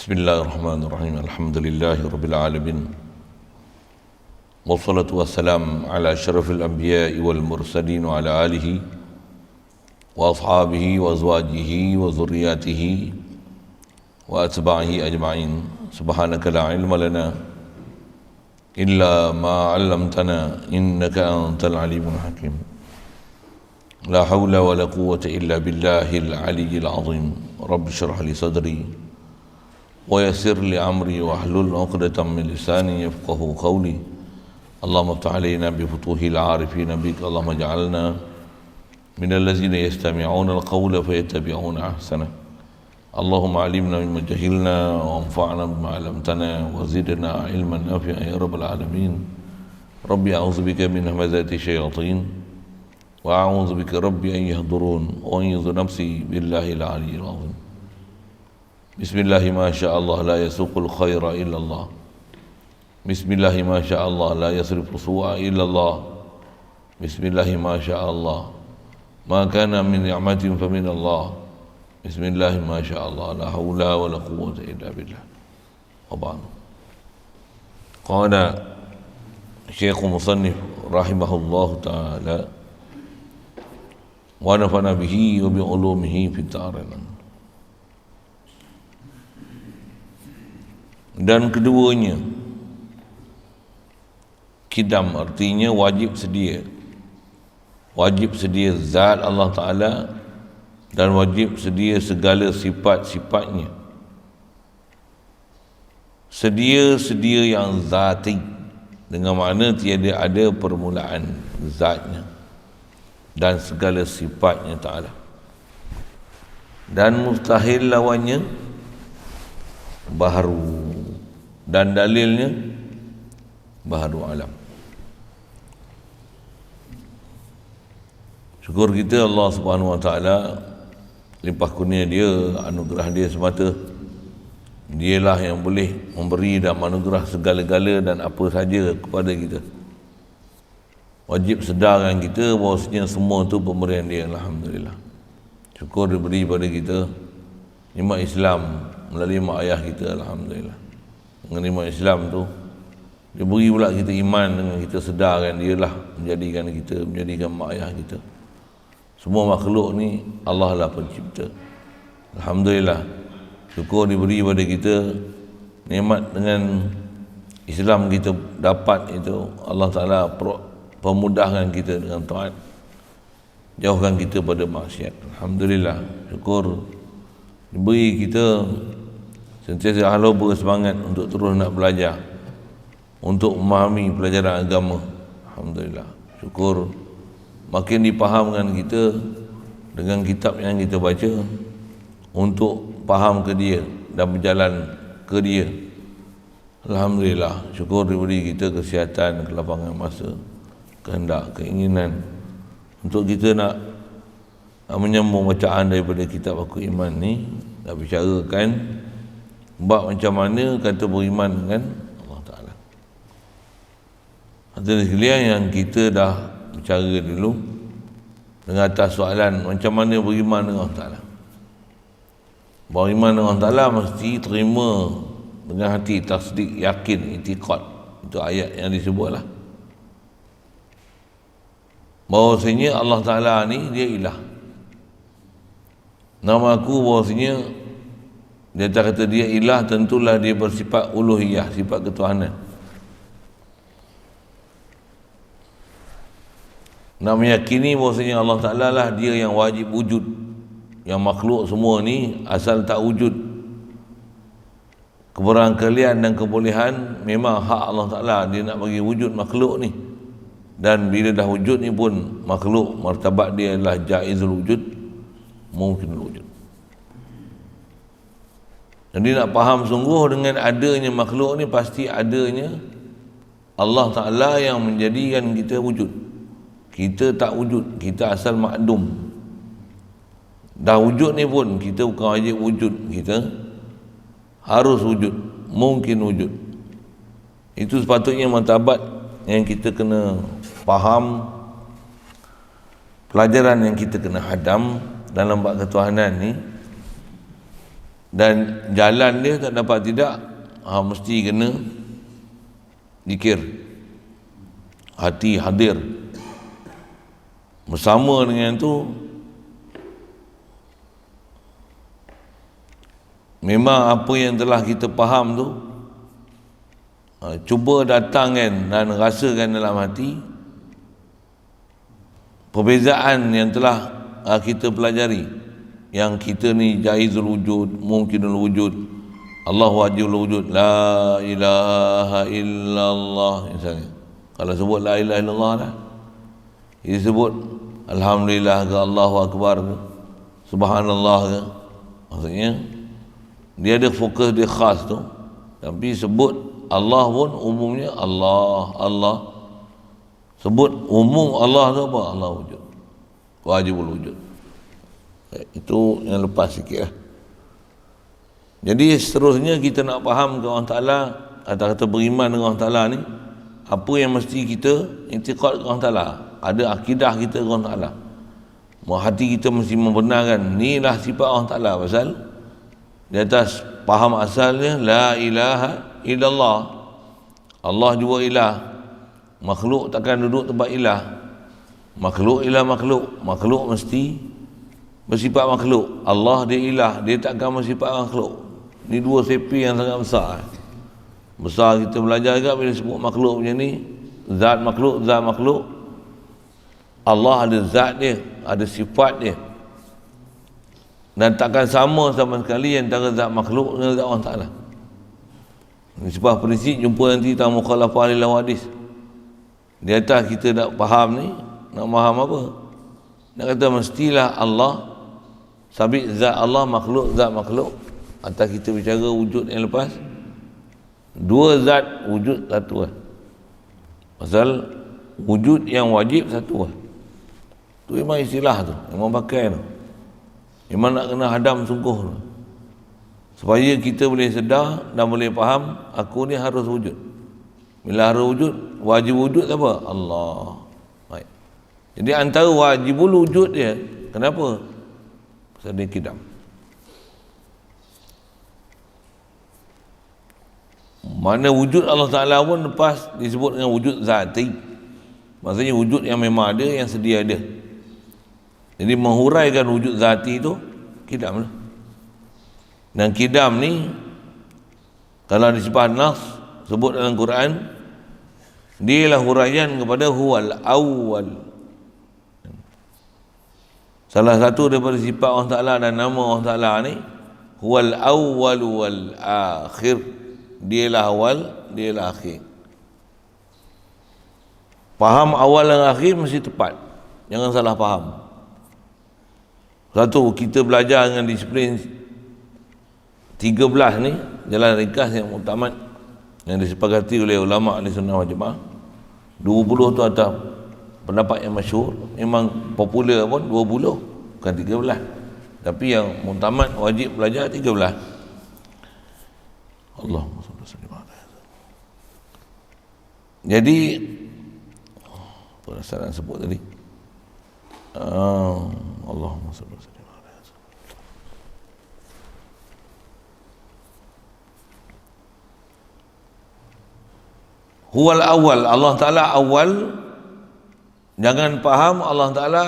Bismillahirrahmanirrahim. Alhamdulillahirabbil alamin. Wassalatu wassalam ala asyrafil anbiya'i wal mursalin wa ala alihi wa ashabihi wa azwajihi wa zurriyatihi wa atba'ihi ajma'in. Subhanaka la ilma lana illa ma 'allamtana innaka antal alimul hakim. La haula wa la quwwata illa billahil aliyyil azim. Rabbi shrah li sadri wa yassir li amri wa hlul 'uqdatam min lisani yafqahu qawli. Allahumma iftah 'alaina bi futuhil 'arifin bik. Allahumma ij'alna min allazina yastami'una al-qawla fayattabi'una ahsana. Allahumma 'allimna mimma jahilna wa anfa'na bima 'allamtana wa zidna 'ilman nafi'an ya rabbal alamin. Rabbi a'udzubika min hamazati syayatin wa a'udzubika rabbi an yahdurun wa a'udzu nafsi billahi al-'aliyyil 'azim. Bismillahi ma sya'allah la yasuqul khaira illallah. Bismillahi ma sya'allah la yasrifu su'a illallah. Bismillahi ma sya'allah ma kana min ni'matin fa min Allah. Bismillahi ma sya'allah la hawla wa la quwwata illa billah. Wa ba'd. Qala Syekh Musannif rahimahullah ta'ala wa nafa'na bihi wa bi ulumihi fid dharain. Dan keduanya kidam artinya wajib sedia. Wajib sedia zat Allah Ta'ala dan wajib sedia segala sifat-sifatnya. Sedia yang zati, dengan makna tiada ada permulaan zatnya dan segala sifatnya Ta'ala. Dan mustahil lawannya baharu, dan dalilnya baharu alam. Syukur kita Allah Subhanahu Wa Taala, limpah kurnia dia, anugerah dia semata. Dialah yang boleh memberi dan anugerah segala-gala dan apa saja kepada kita. Wajib sedarkan kita bahawasanya semua itu pemberian dia. Alhamdulillah. Syukur diberi pada kita nikmat Islam melalui mak ayah kita. Alhamdulillah. Menerima Islam tu, dia beri pula kita iman dengan kita sedarkan dia lah menjadikan mak ayah kita. Semua makhluk ni Allah lah pencipta. Alhamdulillah. Syukur diberi pada kita nikmat dengan Islam kita dapat itu. Allah Ta'ala pemudahkan kita dengan taat, jauhkan kita pada maksiat. Alhamdulillah. Syukur diberi kita sentiasa halau bersemangat untuk terus nak belajar, untuk memahami pelajaran agama. Alhamdulillah. Syukur makin dipahamkan kita dengan kitab yang kita baca untuk faham ke dia dan berjalan ke dia. Alhamdulillah. Syukur diberi kita kesihatan, kelapangan masa, kehendak, keinginan untuk kita nak menyambung bacaan daripada kitab Aku Iman ni, nak bicarakan bab macam mana kata beriman dengan Allah Ta'ala. Hadirin sekalian, yang kita dah bicara dulu dengan atas soalan macam mana beriman dengan Allah Ta'ala. Beriman dengan Allah Ta'ala mesti terima dengan hati, tasdik, yakin, i'tiqad. Itu ayat yang disebutlah bahawasanya Allah Ta'ala ni dia ilah. Nama aku bahawasanya dia tak kata dia ilah, tentulah dia bersifat uluhiyah, sifat ketuhanan. Nak meyakini bahawasanya Allah Ta'ala lah dia yang wajib wujud. Yang makhluk semua ni asal tak wujud. Keberangkalian dan kebolehan memang hak Allah Ta'ala, dia nak bagi wujud makhluk ni. Dan bila dah wujud ni pun makhluk, martabat dia adalah jaizul wujud, mungkinul wujud. Jadi nak faham sungguh dengan adanya makhluk ni, pasti adanya Allah Ta'ala yang menjadikan kita wujud. Kita tak wujud, kita asal makdum. Dah wujud ni pun kita bukan wajib wujud, kita harus wujud, mungkin wujud. Itu sepatutnya martabat yang kita kena faham, pelajaran yang kita kena hadam dalam bab ketuhanan ni. Dan jalan dia tak dapat tidak, mesti kena zikir, hati hadir. Bersama dengan tu, memang apa yang telah kita faham tu, cuba datangkan dan rasakan dalam hati perbezaan yang telah kita pelajari. Yang kita ni jaizul wujud, mungkinul wujud, Allah wajibul wujud, la ilaha illallah misalnya. Kalau sebut la ilaha illallah dah, dia sebut alhamdulillah ke, Allahu akbar ke, subhanallah ke, maksudnya dia ada fokus dia khas tu. Tapi sebut Allah pun umumnya Allah, Allah. Sebut umum Allah tu apa? Allah wujud, wajibul wujud. Itu yang lepas sikit lah. Jadi seterusnya kita nak faham ke Allah Ta'ala, atau kata beriman dengan Allah Ta'ala ni, apa yang mesti kita intiqad ke Allah Ta'ala, ada akidah kita ke Allah Ta'ala. Hati kita mesti membenarkan inilah sifat Allah Ta'ala. Pasal di atas faham asalnya la ilaha illallah, Allah juga ilah. Makhluk takkan duduk tempat ilah. Makhluk ilah makhluk, makhluk mesti bersifat makhluk. Allah dia ilah, dia takkan bersifat makhluk. Ni dua sepi yang sangat besar. Besar kita belajar juga bila sebut makhluk macam ni. Zat makhluk, zat makhluk. Allah ada zat dia, ada sifat dia. Dan takkan sama sekali antara zat makhluk dengan zat Allah Ta'ala. Ini sebab prinsip jumpa nanti tentang mukhalafah lil hadis. Di atas kita nak faham ni, nak faham apa? Nak kata mestilah Allah sabit zat Allah, makhluk zat makhluk. Atas kita bicara wujud yang lepas, dua zat wujud satu lah. Pasal wujud yang wajib satu lah. Tu memang istilah tu, memang pakai tu. Memang nak kena hadam sungguh tu. Supaya kita boleh sedar dan boleh faham, aku ni harus wujud. Bila harus wujud, wajib wujud apa? Allah. Baik. Jadi antara wajibul wujud dia, kenapa? Pasal dia kidam. Mana wujud Allah Ta'ala pun lepas disebut dengan wujud zati. Maksudnya wujud yang memang ada, yang sedia ada. Jadi menghuraikan wujud zati itu kidam lah. Dan kidam ni, kalau disebut nas sebut dalam Quran, dia lah huraian kepada huwal awwal. Salah satu daripada sifat Allah Ta'ala dan nama Allah Ta'ala ni, huwal awwal wal akhir. Dia lah awal, dia lah akhir. Faham awal dan akhir mesti tepat. Jangan salah faham. Satu, kita belajar dengan disiplin 13 ni, jalan ringkas yang muktamad, yang disepakati oleh ulama ahli sunnah wal jamaah. 20 tu atas pendapat yang masyhur, memang popular pun 20, bukan 13. Tapi yang muktamad wajib belajar 13. Allahumma salli alaihi. Jadi apa salah sebut tadi? Allahumma salli alaihi. Huwal awal, Allah Ta'ala awal. Jangan faham Allah Ta'ala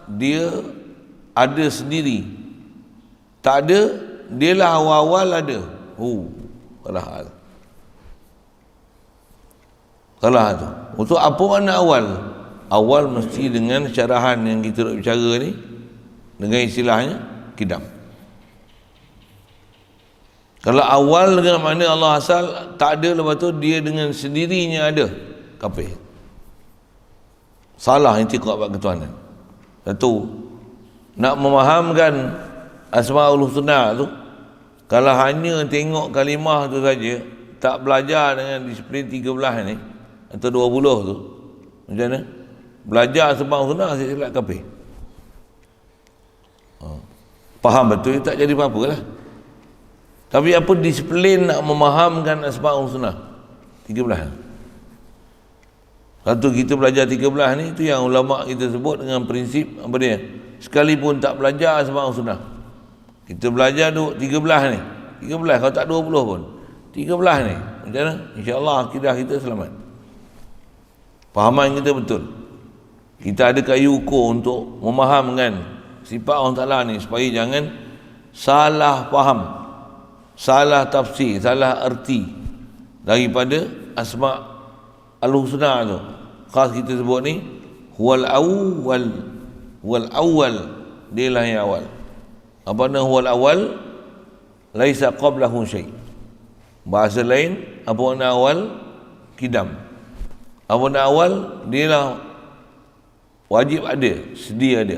dia ada sendiri. Tak ada, dia lah awal-awal ada. Salah. Salah tu. Untuk apa makna awal? Awal mesti dengan syarahan yang kita nak bicara ni, dengan istilahnya kidam. Kalau awal dengan makna Allah asal tak ada, lepas tu dia dengan sendirinya ada, kafir. Salah intiqad bab ketuhanan. Satu, nak memahamkan Asmaul Husna tu, kalau hanya tengok kalimah tu saja, tak belajar dengan disiplin 13 ni atau 20 tu, macam mana? Belajar Asmaul Husna silap kafir. Faham betul, tak jadi apa-apa lah. Tapi apa disiplin nak memahamkan Asmaul Husna 13. Satu, kita belajar 13 ni, itu yang ulama kita sebut dengan prinsip apa dia? Sekalipun tak belajar Asmaul Husna, kita belajar 13 ni, 13, kalau tak 20 pun 13 ni macam mana? InsyaAllah akidah kita selamat, fahaman kita betul. Kita ada kayu ukur untuk memahamkan sifat Allah Ta'ala ni supaya jangan salah faham, salah tafsir, salah erti daripada asma' al-husna tu. Khas kita sebut ni huwal awwal, dia lah yang awal. Apa nama huwal awal? Laisa qablahu syai'. Bahasa lain, apa makna awal? Kidam. Apa makna awal? Dia lah wajib ada, sedia ada.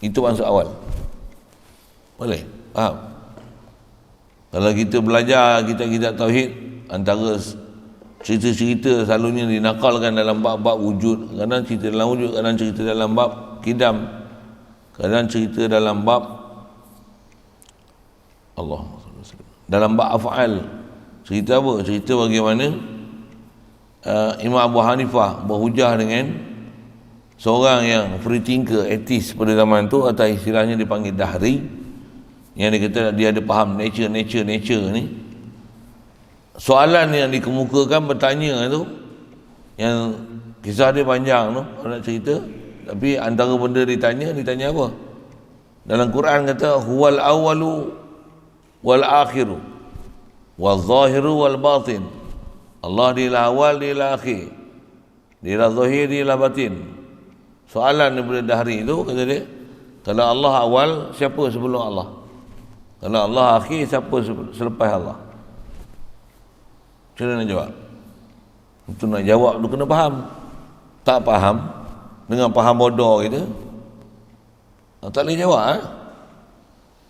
Itu maksud awal. Boleh? Faham? Kalau kita belajar kitab-kitab tauhid, antara cerita-cerita selalunya dinakalkan dalam bab-bab wujud, kadang cerita dalam wujud, kadang cerita dalam bab kidam, kadang cerita dalam bab Allah, dalam bab af'al. Cerita apa? Cerita bagaimana Imam Abu Hanifah berhujah dengan seorang yang free thinker, atheist pada zaman tu, atau istilahnya dipanggil dahri, yang dia kata dia ada faham nature ni. Soalan yang dikemukakan bertanya tu, yang kisah dia panjang tu, nak cerita, tapi antara benda ditanya apa? Dalam Quran kata huwal awwalu wal akhiru wal zahiru wal batin. Allah dia lah awal, dia lah akhir, dia lah zahir, dia lah batin. Soalan daripada dahri itu, kata dia, kalau Allah awal, siapa sebelum Allah? Kalau Allah akhir, siapa selepas Allah? Macam mana nak jawab? Itu nak jawab tu kena faham. Tak faham, dengan faham bodoh kita, tak boleh jawab.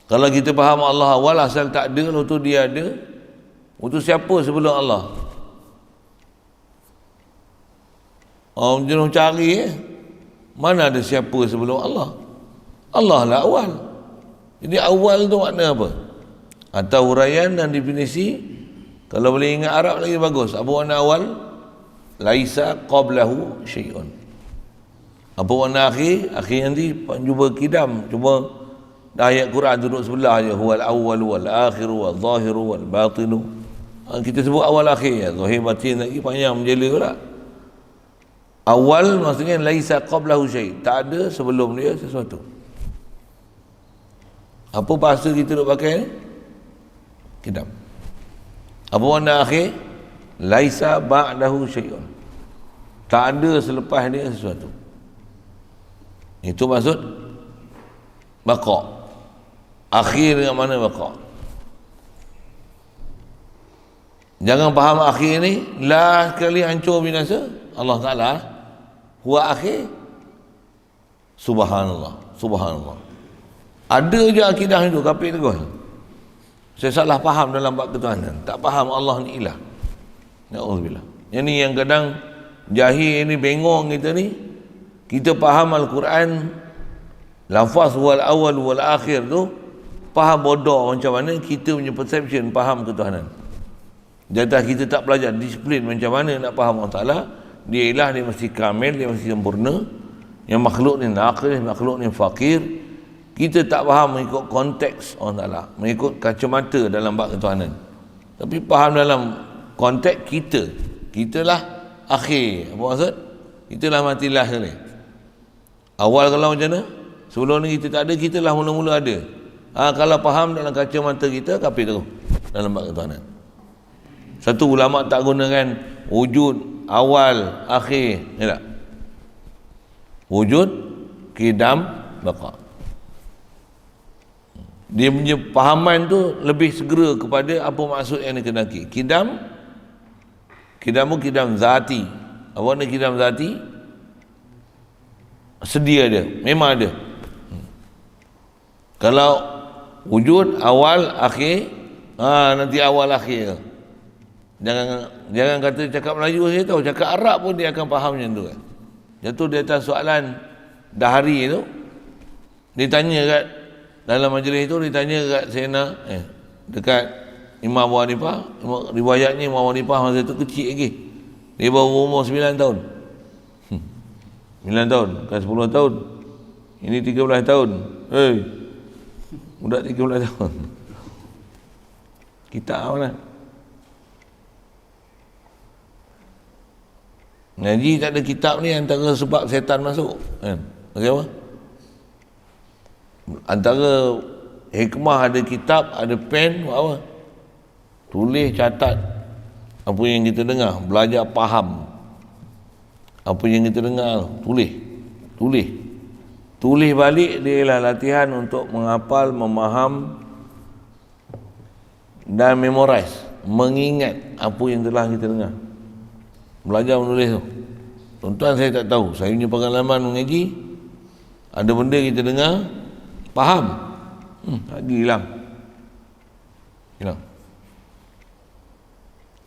Kalau kita faham Allah awal, asal tak ada, lalu tu dia ada, itu siapa sebelum Allah? Jenuh cari mana ada siapa sebelum Allah? Allah lah awal. Jadi awal tu makna apa? Atau huraian dan definisi, kalau boleh ingat Arab lagi bagus. Apa makna awal? Laisa qablahu syai'un. Apa makna akhir? Akhir nanti jumpa kidam, cuma ayat Quran duduk sebelah je, huwal awwal wal akhir wal zahir wal batin. Kita sebut awal akhir, zahir batin lagi panjang menjela pula. Awal maksudnya laisa qablahu syai', tak ada sebelum dia sesuatu. Apa bahasa kita nak pakai ni? Kidam. Apa makna akhir? Laisa ba'dahu syai'un, tak ada selepas dia sesuatu. Itu maksud baqa. Akhir dengan mana baqa? Jangan faham akhir ni lah sekali hancur binasa. Allah Ta'ala huwa akhir. Subhanallah, subhanallah. Ada je akidah itu, kafir terus. Saya salah faham dalam bab ketuhanan, tak faham Allah ni ilah. Na'udzubillah. Yang ni yang kadang jahil ni bengong kita ni. Kita faham Al-Quran, lafaz wal awal wal akhir tu, faham bodoh macam mana kita punya perception faham ketuhanan. Jatah kita tak belajar disiplin macam mana nak faham Allah Ta'ala. Dia ilah, dia mesti kamil, dia mesti sempurna. Yang makhluk ni naqis, makhluk ni fakir. Kita tak faham mengikut konteks Allah Ta'ala, mengikut kacamata dalam bab ketuhanan. Tapi faham dalam konteks kita. Kitalah akhir. Apa maksud? Kitalah matilah sekali. Awal kalau macam mana? Sebelum ni kita tak ada, kitalah mula-mula ada. Kalau faham dalam kacamata kita, kafir terus dalam bab ketuhanan. Satu ulama tak gunakan wujud, awal, akhir, ya tak? Wujud, kidam, baqa. Dia punya pahaman tu lebih segera kepada apa maksud yang dikehendaki. Kidam pun kidam zati. Apa ni kidam zati? Sedia ada, memang ada. Kalau wujud, awal, akhir, nanti awal akhir. Jangan kata cakap Melayu saya tahu, cakap Arab pun dia akan faham macam tu kan. Jatuh di atas soalan dahari tu, ditanya kat dalam majlis tu, ditanya kat Sena, dekat Imam Abu Hanifah, riwayatnya Imam Abu Hanifah masa tu kecil lagi, dia baru umur 9 tahun. 9 tahun, bukan 10 tahun. Ini 13 tahun. Budak 13 tahun. Kitab mana? Ngaji tak ada kitab ni antara sebab setan masuk kan? Okey apa? Antara hikmah ada kitab, ada pen, buat apa? Tulis, catat apa yang kita dengar, belajar faham apa yang kita dengar, tulis balik. Dia ialah latihan untuk menghafal, memaham dan memorize, mengingat apa yang telah kita dengar. Belajar menulis tu. Tuan-tuan, saya tak tahu, saya punya pengalaman mengaji, ada benda kita dengar faham, lagi hilang.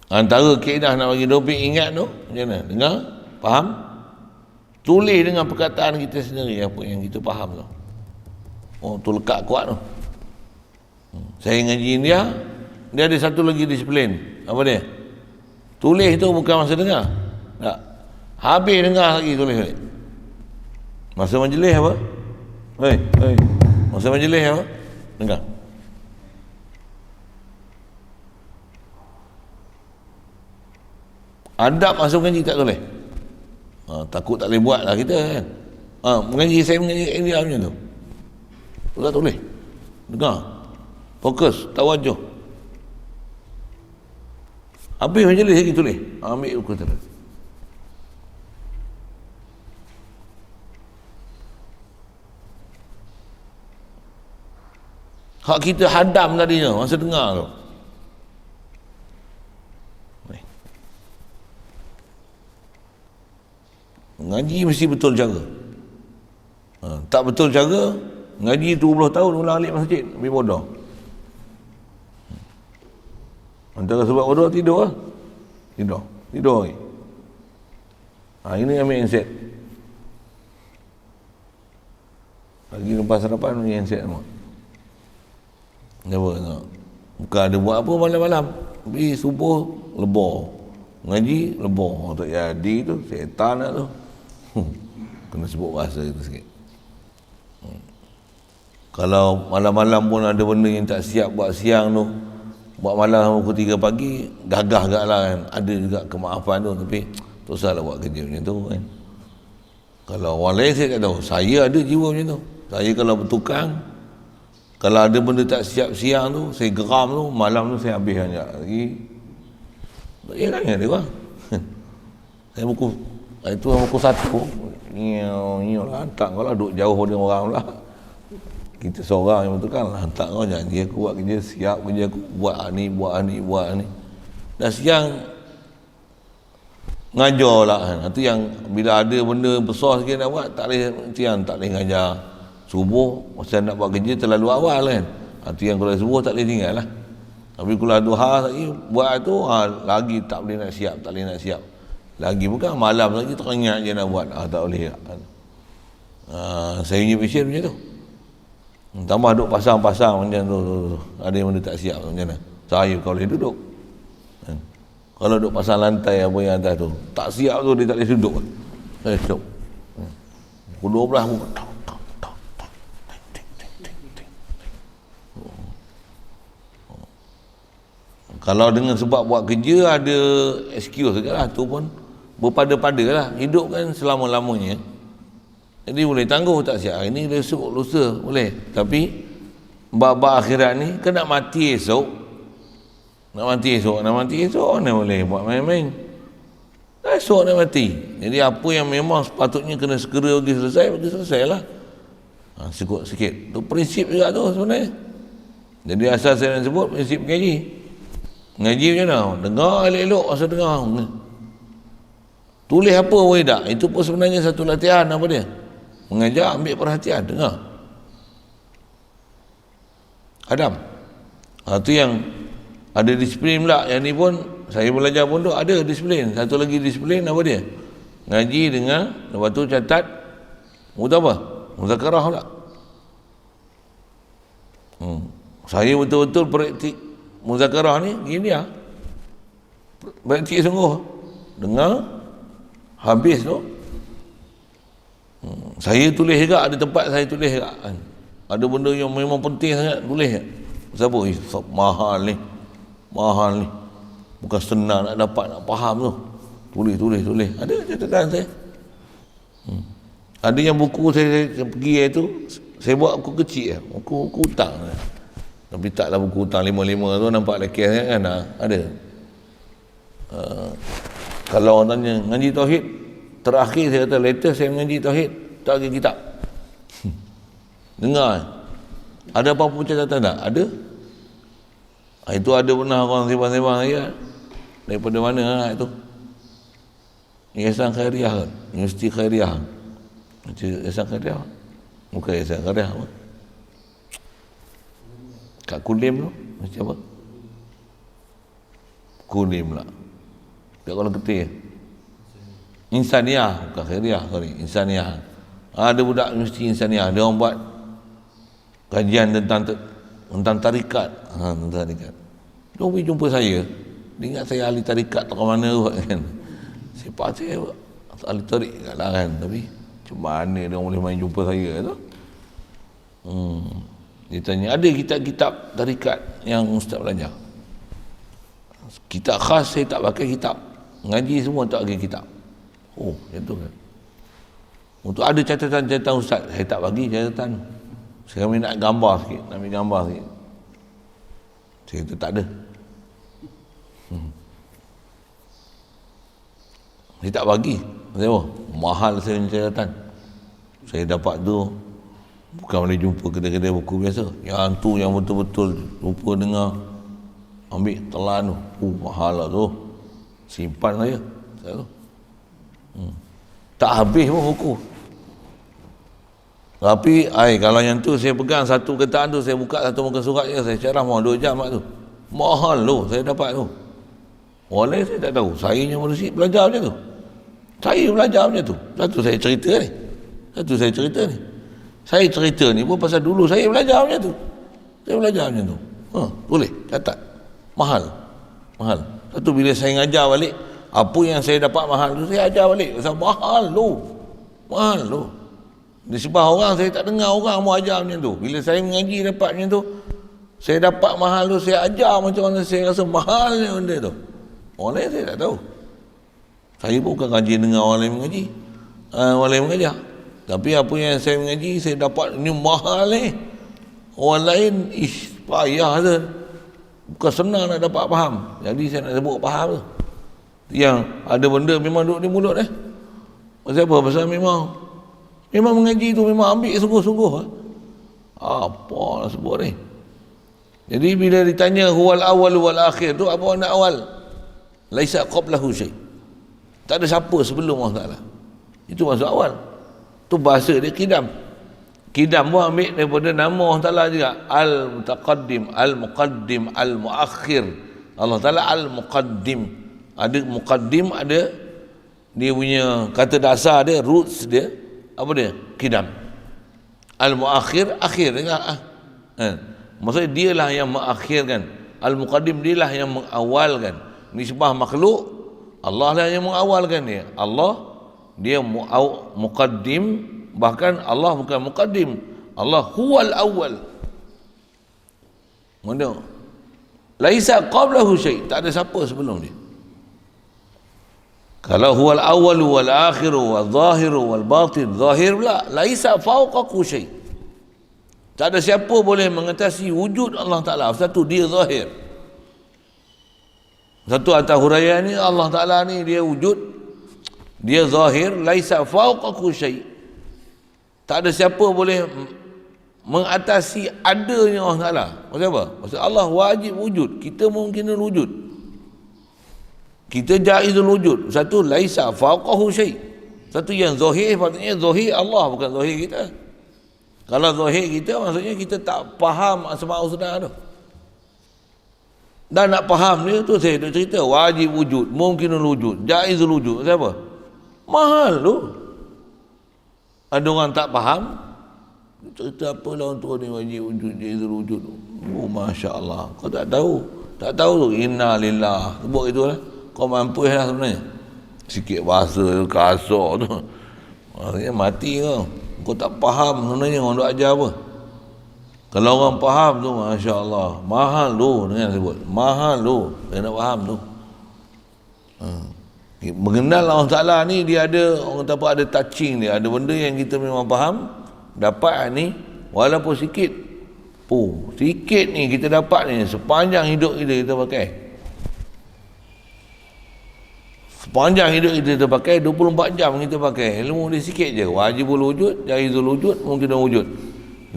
Antara kaedah nak bagi topik ingat tu macam mana? Dengar, faham, tulis dengan perkataan kita sendiri apa yang kita faham tu. Oh, tu lekat kuat tu. Saya ngaji India, dia ada satu lagi disiplin. Apa dia? Tulis tu bukan masa dengar. Tak. Habis dengar lagi tulis balik. Masa majlis apa? Hei. Masa majlis apa? Dengar. Adab masuk ngaji tak boleh. Takut tak boleh buat lah kita kan. Saya mengaji India macam tu. Tak boleh. Dengar. Fokus, tawajuh. Habis majlis lagi tulis. Ambil buku terus. Hak kita hadam tadinya masa dengar tu. Ngaji mesti betul cara. Tak betul cara, ngaji 20 tahun ulang alik masjid, lebih bodoh. Antara sebab bodoh tidur lah. Tidur lagi. Ini ambil handset. Lagi lepas sarapan ambil handset semua. Bukan ada buat apa malam-malam. Pergi subuh, lebur. Ngaji, lebur. Tak jadi tu, setan lah tu. Kena sebut bahasa itu sikit. Kalau malam-malam pun ada benda yang tak siap buat siang tu, buat malam pukul 3 pagi, gagah agak lah kan. Ada juga kemaafan tu, tapi tak usahlah buat kerja macam tu kan. Kalau orang lain saya tak tahu. Saya ada jiwa macam tu. Saya kalau bertukang, kalau ada benda tak siap siang tu, saya geram tu, malam tu saya habis banyak lagi. Ya kan dia bang. Saya buku itu pukul 1. Nyo lantak kau lah, duduk jauh dengan orang pula. Kita seorang yang betul kan, lantak kau janji aku buat kerja, siap kerja aku, buat ni. Dan siang ngajar lah kan. Itu yang bila ada benda besar sikit nak buat, tak boleh ngajar. Subuh masa nak buat kerja terlalu awal kan. Itu yang kalau subuh tak boleh tinggal lah. Tapi kalau duha lagi buat tu, lagi tak boleh nak siap. Lagi bukan malam lagi teringat je nak buat. Tak boleh. Saya punya passion macam tu. Tambah duduk pasang-pasang macam tu. Ada yang benda tak siap macam mana. Saya kalau boleh duduk. Kalau duduk pasang lantai apa yang atas tu, tak siap tu dia tak boleh duduk. Saya stop. Pukul 12 pun. Kalau dengan sebab buat kerja ada excuse juga lah, tu pun berpada-pada lah. Hidup kan selama-lamanya, jadi boleh tangguh tak siap. Ini besok lusa boleh, tapi bab akhirat ni kan nak mati esok mana boleh buat main-main. Esok nak mati. Jadi apa yang memang sepatutnya kena segera bagi selesai lah. Sikit tu prinsip juga tu sebenarnya. Jadi asal saya nak sebut prinsip ngaji macam mana? Dengar elok-elok masa dengar. Tulis apa boleh tak? Itu pun sebenarnya satu latihan. Apa dia? Mengajar, ambil perhatian, dengar. Adam. Itu yang ada disiplin pula. Yang ni pun saya belajar pun tu ada disiplin. Satu lagi disiplin apa dia? Ngaji dengar, lepas tu catat. Muzakarah pula. Saya betul-betul praktik muzakarah ni gini lah. Praktik sungguh. Dengar, habis tu saya tulis juga. Ada tempat saya tulis juga kan. Ada benda yang memang penting sangat, tulis. Siapa? Mahal ni. Mahal ni. Bukan senang nak dapat, nak faham tu. Tulis. Ada catatan saya. Ada yang buku saya pergi itu, saya buat buku kecil, buku hutang. Tapi taklah buku hutang 5 tu nampak lekes kan. Ada. Kalau orang tanya ngaji tauhid, terakhir saya kata latest saya mengaji tauhid, tak ada kitab. Dengar. Ada apa-apa catatan tak? Ada. Itu ada pernah orang sembang-sembang saya. Daripada mana itu? Yayasan Khairiah kan? Universiti Khairiah. Yayasan Khairiah. Bukan Yayasan Khairiah apa? Kat Kulim tu? Macam apa? Kulim lah. Kat Kuala Ketir. Insaniah. Bukan Khairiah. Sorry. Insaniah. Ada budak Universiti Insaniah. Dia orang buat kajian tentang tarikat. Tentang tarikat. Dia pergi jumpa saya. Dia ingat saya ahli tarikat tak ke mana kan. Saya pakcik ahli tarik lah kan. Tapi macam mana dia boleh main jumpa saya tu? Dia tanya, ada kitab-kitab tarikat yang ustaz belajar? Kitab khas saya tak pakai kitab. Ngaji semua tak pakai kitab. Oh, macam tu kan. Untuk ada catatan-catatan ustaz, saya tak bagi catatan. Saya nak gambar sikit, nak ambil gambar sikit. Saya kata tak ada. Saya tak bagi. Saya apa? Mahal saya punya catatan. Saya dapat tu bukan boleh jumpa kedai-kedai buku biasa. Yang tu yang betul-betul lupa dengar, ambil telan tu. Mahal lah tu. Simpan saya tu. Tak habis pun buku. Tapi kalau yang tu saya pegang satu ketaan tu, saya buka satu muka surat je, saya carah mau 2 jam tu. Mahal tu saya dapat tu. Orang lain saya tak tahu. Saya yang manusia belajar macam tu. Saya belajar macam tu. Satu saya cerita ni. Saya cerita ni pun pasal dulu saya belajar macam tu. Saya belajar macam tu. Boleh catat. Mahal. Satu bila saya ngajar balik, apa yang saya dapat mahal tu saya ajar balik. Pasal mahal tu. Di sebelah orang saya tak dengar orang mau ajar macam tu. Bila saya mengaji dapat macam tu, saya dapat mahal tu, saya ajar macam mana saya rasa mahalnya benda tu. Orang lain saya tak tahu. Saya pun bukan kaji dengar orang lain mengaji, orang lain mengajar. Tapi apa yang saya mengaji, saya dapat ni mahal ni. Orang lain payah tu. Bukan senang nak dapat faham. Jadi saya nak sebut faham tu. Yang ada benda memang duduk di mulut Pasal apa? Pasal memang mengaji tu memang ambil sungguh-sungguh. Apa nak sebut ni? Jadi bila ditanya huwal awal wal akhir tu, apa makna awal? Laisa qablahu syai'. Tak ada siapa sebelum Allah Ta'ala. Itu maksud awal. Tu bahasa dia kidam. Kidam pun ambil daripada nama Allah Ta'ala juga. Al-Mutaqaddim, Al-Muqaddim, Al-Muakhir. Allah Ta'ala Al-Muqaddim. Ada Muqaddim, ada dia punya kata dasar dia, roots dia. Apa dia? Kidam. Al-Muakhir, akhir. Maksudnya dialah yang mengakhirkan. Al-Muqaddim dialah yang mengawalkan. Nisbah makhluk, Allah lah yang mengawalkan dia. Allah dia muqaddim, bahkan Allah bukan muqaddim. Allah huwal awal. Mana? Laisa qablahu syai', tak ada siapa sebelum dia. Kalau huwal awal wal akhir wal zahir wal batin, zahir pula laisa fawqahu syai'. Tak ada siapa boleh mengatasi wujud Allah Ta'ala. Satu dia zahir. Satu atas huraian ni Allah Ta'ala ni dia wujud, dia zahir, laisa fawqahu syai'. Tak ada siapa boleh mengatasi adanya Allah Ta'ala. Maksud apa? Maksud Allah wajib wujud, kita mungkin wujud, kita jaizul wujud. Satu laisa fawqahu syai'. Satu yang zahir, patutnya zahir Allah, bukan zahir kita. Kalau zahir kita maksudnya kita tak faham asma' husna tu. Dan nak faham dia tu saya nak cerita wajib wujud, mungkinul wujud, jaizul wujud. Siapa? Mahal tu. Ada orang tak faham, cerita apa lah untuk ni wajib wujud, jaizul wujud. Oh masya-Allah. Kau tak tahu tu inna lillah. Sebut itulah. Kau mampu lah sebenarnya. Sikit bahasa kasar tu. Maksudnya mati kau. Kau tak faham sebenarnya orang duk ajar apa. Kalau orang faham tu, Masya Allah, mahal tu dengan sebut. Mahal tu, dia nak faham tu. Mengenal Allah Ta'ala ni, dia ada, orang kata apa, ada touching dia. Ada benda yang kita memang faham, dapat ni, walaupun sikit. Sikit ni kita dapat ni, sepanjang hidup kita pakai. Sepanjang hidup kita pakai, 24 jam kita pakai. Ilmu dia sikit je. Wajibul wujud, jaizul wujud, mungkinul wujud.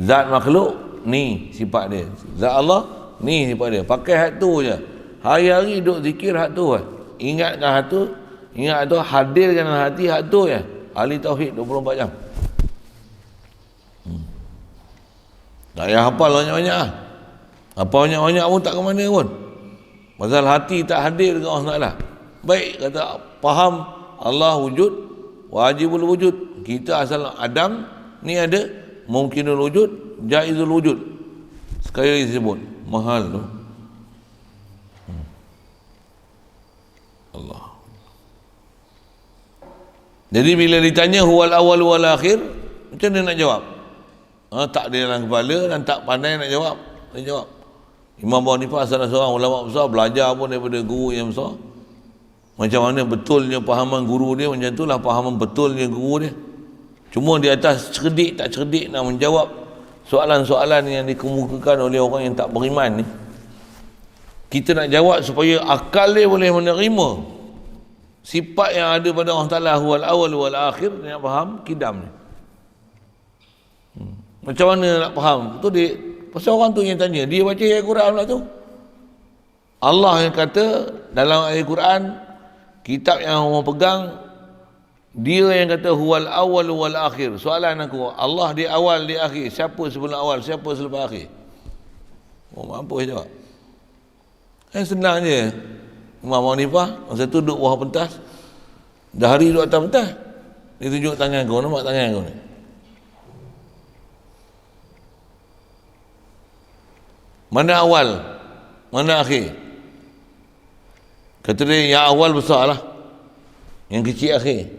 Zat makhluk, ni sifat dia. Zat Allah, ni sifat dia. Pakai hak tu je. Hari-hari duduk zikir hak tu je. Ingatkan hak tu, hadirkan dalam hati hak tu je. Ahli tauhid 24 jam. Tak payah hafal banyak-banyak lah. Hafal banyak-banyak pun tak ke mana pun. Pasal hati tak hadir dengan Allah Ta'ala. Baik kata faham Allah wujud, wajibul wujud. Kita asal Adam ni ada, mungkinul wujud, jaizul wujud. Sekali disebut mahal tu. Allah. Jadi bila ditanya huwal awal wal akhir, macam mana nak jawab? Tak ada dalam kepala dan tak pandai nak jawab. Dia jawab. Imam Abu Hanifah salah seorang ulama besar, belajar pun daripada guru yang besar. Macam mana betulnya pahaman guru dia, macam itulah pahaman betulnya guru dia. Cuma di atas cerdik tak cerdik nak menjawab soalan-soalan yang dikemukakan oleh orang yang tak beriman ni. Kita nak jawab supaya akal dia boleh menerima sifat yang ada pada Allah Ta'ala, huwal awal wal akhir. Dia nak faham kidam ni. Macam mana nak faham? Tu dia, pasal orang tu yang tanya, dia baca ayat Quran lah tu. Allah yang kata dalam ayat Quran, kitab yang orang pegang, dia yang kata huwal awal wal akhir. Soalan aku, Allah di awal di akhir, siapa sebelum awal, siapa selepas akhir? Mampu jawab. Senang je. Imam Abu Hanifah masa tu duduk bawah pentas, dah hari duduk atas pentas, dia tunjuk tangan kau, nampak tangan kau ni? Mana awal, mana akhir? Kata dia, yang awal besar lah, yang kecil akhir.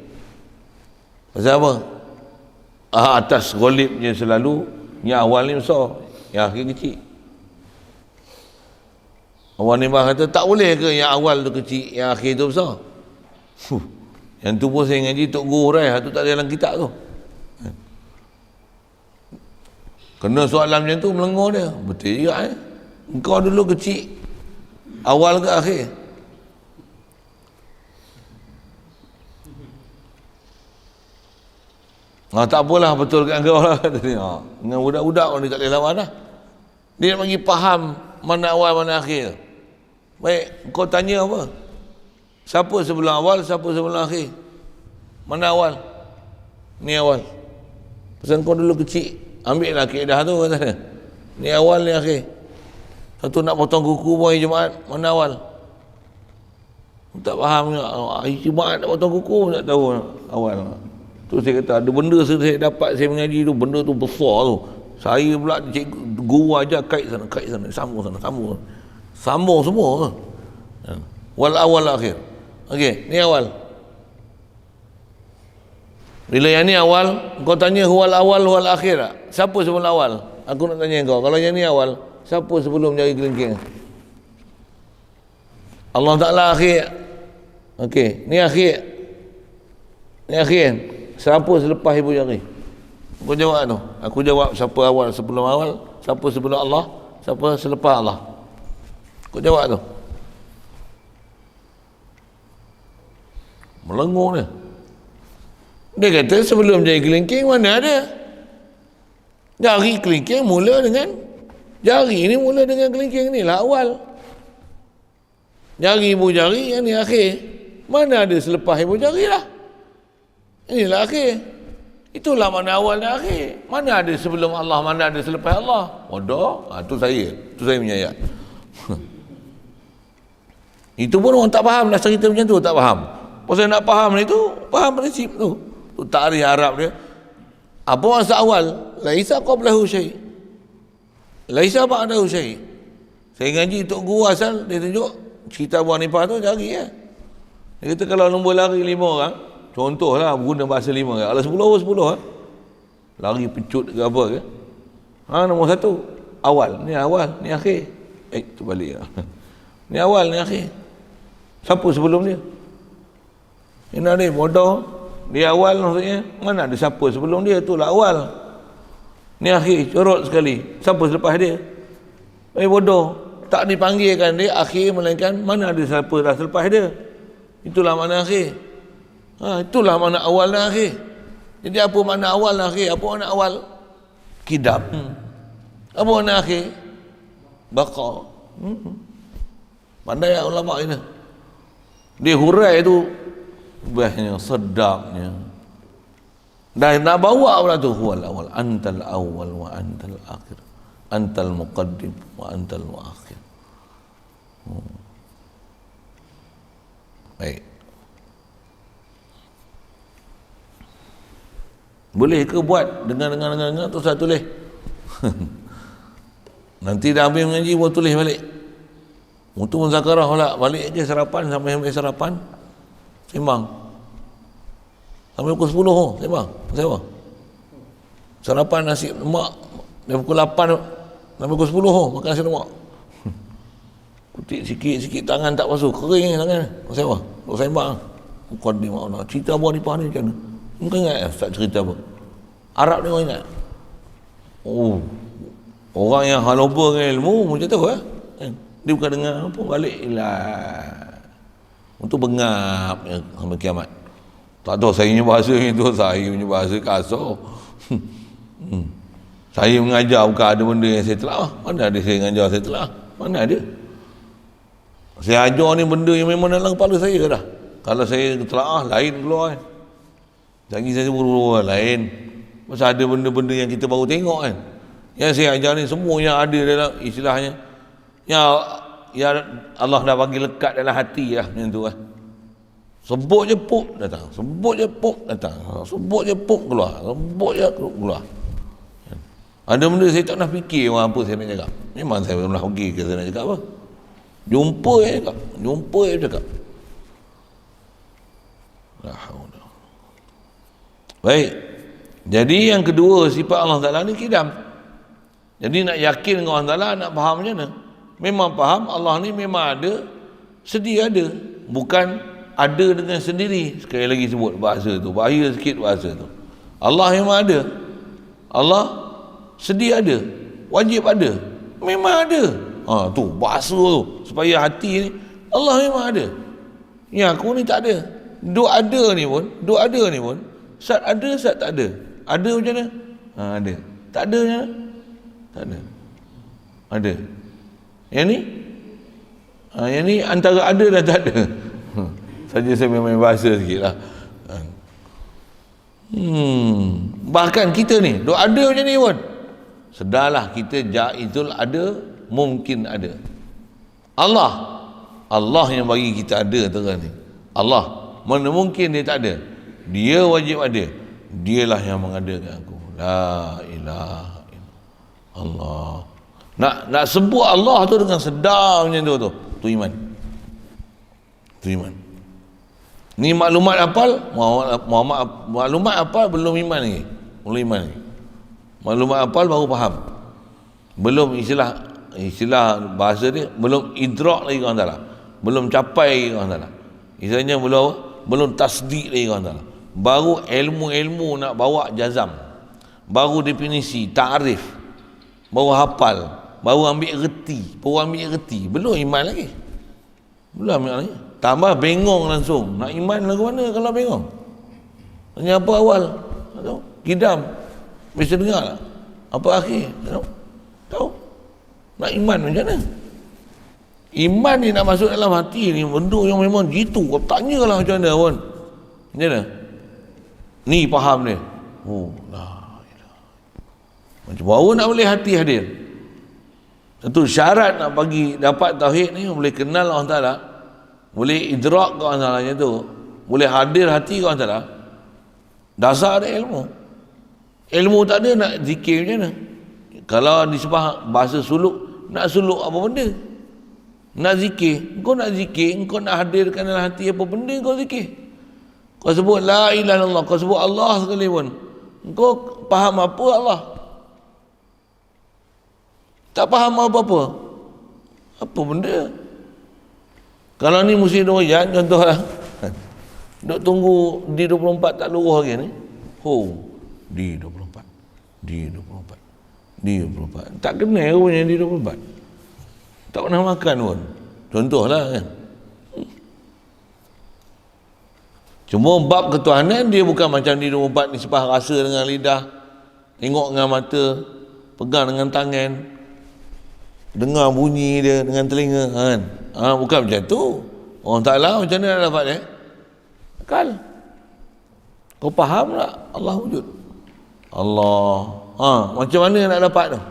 Pasal apa? Atas golib je selalu, yang awal ni besar, yang akhir kecil. Abu Hanifah kata, tak boleh ke yang awal tu kecil, yang akhir tu besar? Yang tu pun saya ngaji Tok Guru Hurai, tu tak ada dalam kitab tu. Kena soalan macam tu, melengur dia. Betul juga engkau dulu kecil, awal ke akhir? Tak apalah, betul kat engkau lah, kata dia. Dengan budak-budak orang ni tak boleh lawan lah. Dia nak bagi faham mana awal mana akhir. Baik, kau tanya apa? Siapa sebelum awal, siapa sebelum akhir? Mana awal? Ni awal. Pasal kau dulu kecil, ambil lah kaedah tu, kata dia. Ni awal, ni akhir. Satu nak potong kuku pun hari Jumaat, mana awal? Tak faham, hari Jumaat nak potong kuku pun tak tahu awal. Tu saya kata, ada benda saya dapat, saya mengaji tu, benda tu besar tu. Saya pula cikgu guru ajar kait sana, sambung sana, sambung. Sambung semua. Wal awal akhir. Okey, ni awal. Bila yang ni awal, kau tanya huwal awal wal akhir tak? Siapa sebelum awal? Aku nak tanya kau. Kalau yang ni awal, siapa sebelum jari kelingking? Allah Ta'ala akhir. Okey, ni akhir. Ni akhir. Siapa selepas ibu jari? Kau jawab tu. Aku jawab siapa awal sebelum awal, siapa sebelum Allah, siapa selepas Allah. Kau jawab tu. Melengur dia. Dia kata sebelum jari kelingking mana ada? Jari kelingking mula dengan jari ni, mula dengan kelingking ni lah awal. Jari ibu jari yang ni akhir. Mana ada selepas ibu jari lah. Inilah akhir. Itulah mana awal dan akhir. Mana ada sebelum Allah, mana ada selepas Allah. Bodoh. Tu saya punya ayat. Itu pun orang tak faham, dah cerita macam tu tak faham. Pasal nak faham itu, faham prinsip tu. Tu takrif Arab dia. Apa maksud awal? Laisa qablahu syai'. Laisa ba'dahu syai'. Saya ngaji Tok Guru asal, dia tunjuk cerita Abu Hanifah tu jari ya. Dia kata kalau nombor lari 5 orang, contohlah guna bahasa 5 kan. Kalau 10 orang 10 lari pecut ke apa ke. Nombor 1. awal, ni akhir. Tu balik lah. Ni awal, ni akhir. Siapa sebelum dia? Ini ni bodoh. Dia awal maksudnya, mana ada siapa sebelum dia, itulah awal. Ni akhir, corot sekali. Siapa selepas dia? Bodoh. Tak dipanggilkan dia akhir, melainkan mana ada siapa dah selepas dia. Itulah makna akhir. Itulah makna awal dan akhir. Jadi apa makna awal dan akhir? Apa makna awal? Kidam. Apa makna akhir? Baqa. Pandai ulama ini. Dia hurai tu bahnya, sedapnya. Dan nak bawa pula tu, huwal awal, antal awal wa antal akhir, antal muqaddim wa antal muakhir. Baik. Boleh ke buat dengar tu saya tulis. Nanti dah habis mengaji buat tulis balik. Untuk muzakarah pula balik je sarapan sampai sarapan. Sembang. Sampai pukul 10 sembang. Sembang. Sarapan nasi lemak dari pukul 8 sampai pukul 10 makan nasi lemak. Kutik sikit-sikit tangan tak basuh, kering tangan. Sembang. Sembang. Muqaddim Allah. Cerita Abu Hanifah ni macam mana? Mungkin ingat tak cerita apa? Arab ni orang ingat. Orang yang haloba dengan ilmu macam tu lah. Dia bukan dengar apa balik lah. Untuk bengap sampai kiamat. Tak tahu saya punya bahasa itu, saya punya bahasa kasar. Saya mengajar bukan ada benda yang saya telah. Mana ada saya mengajar saya telah? Mana ada? Saya ajar ni benda yang memang dalam kepala saya dah. Kalau saya telah lain keluar kan. Lagi saya sebut lain. Pasal ada benda-benda yang kita baru tengok kan. Yang saya ajar ni semua yang ada dalam istilahnya. Ya Allah dah bagi lekat dalam hati lah macam tu lah. Sebut je puk datang. Sebut je puk datang. Sebut je puk keluar. Sebut je keluar. Ada benda saya tak nak fikir orang apa saya nak cakap. Memang saya belum nak pergi ke saya nak cakap apa. Jumpa je cakap. Jumpa je cakap. La haula. Baik. Jadi yang kedua sifat Allah Ta'ala ni kidam. Jadi nak yakin dengan Allah Ta'ala, nak faham macam mana? Memang faham Allah ni memang ada, sedia ada. Bukan ada dengan sendiri. Sekali lagi sebut bahasa tu, bahaya sikit bahasa tu. Allah memang ada. Allah sedia ada. Wajib ada. Memang ada. Tu bahasa tu. Supaya hati ni, Allah memang ada. Yang aku ni tak ada. Duk ada ni pun, sat ada, sat tak ada. Ada macam mana? Ada. Tak ada macam mana? Tak ada. Ada. Yang ni antara ada dan tak ada. Saja saya main bahasa sikit lah. Bahkan kita ni duk ada macam ni pun, sedarlah kita jaizul ada, mungkin ada. Allah yang bagi kita ada terang ni. Allah, mana mungkin dia tak ada. Dia wajib ada. Dialah yang mengadakan aku. La ilaha illallah. Allah. Nak sebut Allah tu dengan sedar macam tu. Tu iman. Tu iman. Ni maklumat hafal, maklumat hafal belum iman lagi. Belum iman lagi. Maklumat hafal baru faham. Belum istilah bahasa dia belum idrak lagi orang Taala. Belum capai lagi orang Taala. Istilahnya belum tasdik lagi orang Taala. Baru ilmu-ilmu nak bawa jazam, baru definisi, ta'rif, baru hafal, baru ambil reti, belum iman lagi. Belum iman lagi. Tambah bengong langsung. Nak iman lagu mana kalau bengong? Tanya apa awal? Tahu? Kidam. Bisa dengar tak? Apa akhir? Tahu? Nak iman macam mana? Iman ni nak masuk dalam hati ni benda yang memang jitu. Kau tanyalah macam mana pun. Macam mana? Ni faham dia. La ilaha. Macam baru nak boleh hati hadir. Satu syarat nak bagi dapat tauhid ni, boleh kenal Allah Ta'ala, boleh idrak ke Allah Ta'ala macam tu, boleh hadir hati ke Allah Ta'ala. Dasar ada ilmu. Ilmu tak ada nak zikir macam mana? Kalau disebut bahasa suluk, nak suluk apa benda? Nak zikir. Kau nak zikir, kau nak hadirkan dalam hati apa benda kau zikir. Kau sebut la ilaha illallah, kau sebut Allah sekali pun, kau faham apa Allah? Tak faham apa-apa. Apa benda? Kalau ni musim doyan contohlah. Duk tunggu D24 tak luruh lagi ni. D24. D24. D24. Tak kenal punya D24. Tak pernah makan pun. Contohlah kan. Cuma bab ketuhanan dia bukan macam D24 ni sepah rasa dengan lidah, tengok dengan mata, pegang dengan tangan, dengar bunyi dia dengan telinga kan. Bukan macam tu. Orang Ta'ala macam mana nak dapat dia? Akal. Kau faham tak Allah wujud? Allah. Macam mana nak dapat tu?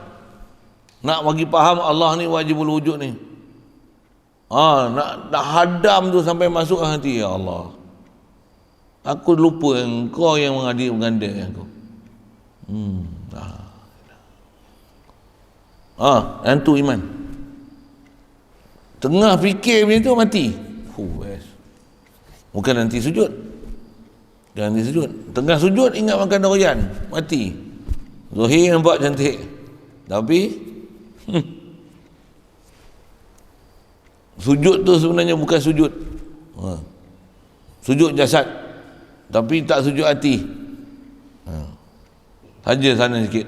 Nak bagi faham Allah ni wajibul wujud ni. Nak hadam tu sampai masuk hati. Ya Allah, aku lupa engkau yang mengadik menganda aku. Yang tu iman. Tengah fikir macam tu mati. Bukan nanti sujud. Jangan nanti sujud. Tengah sujud ingat makan durian, mati. Zuhir nampak cantik. Tapi sujud tu sebenarnya bukan sujud. Sujud jasad, tapi tak sujud hati. Saja sana sikit.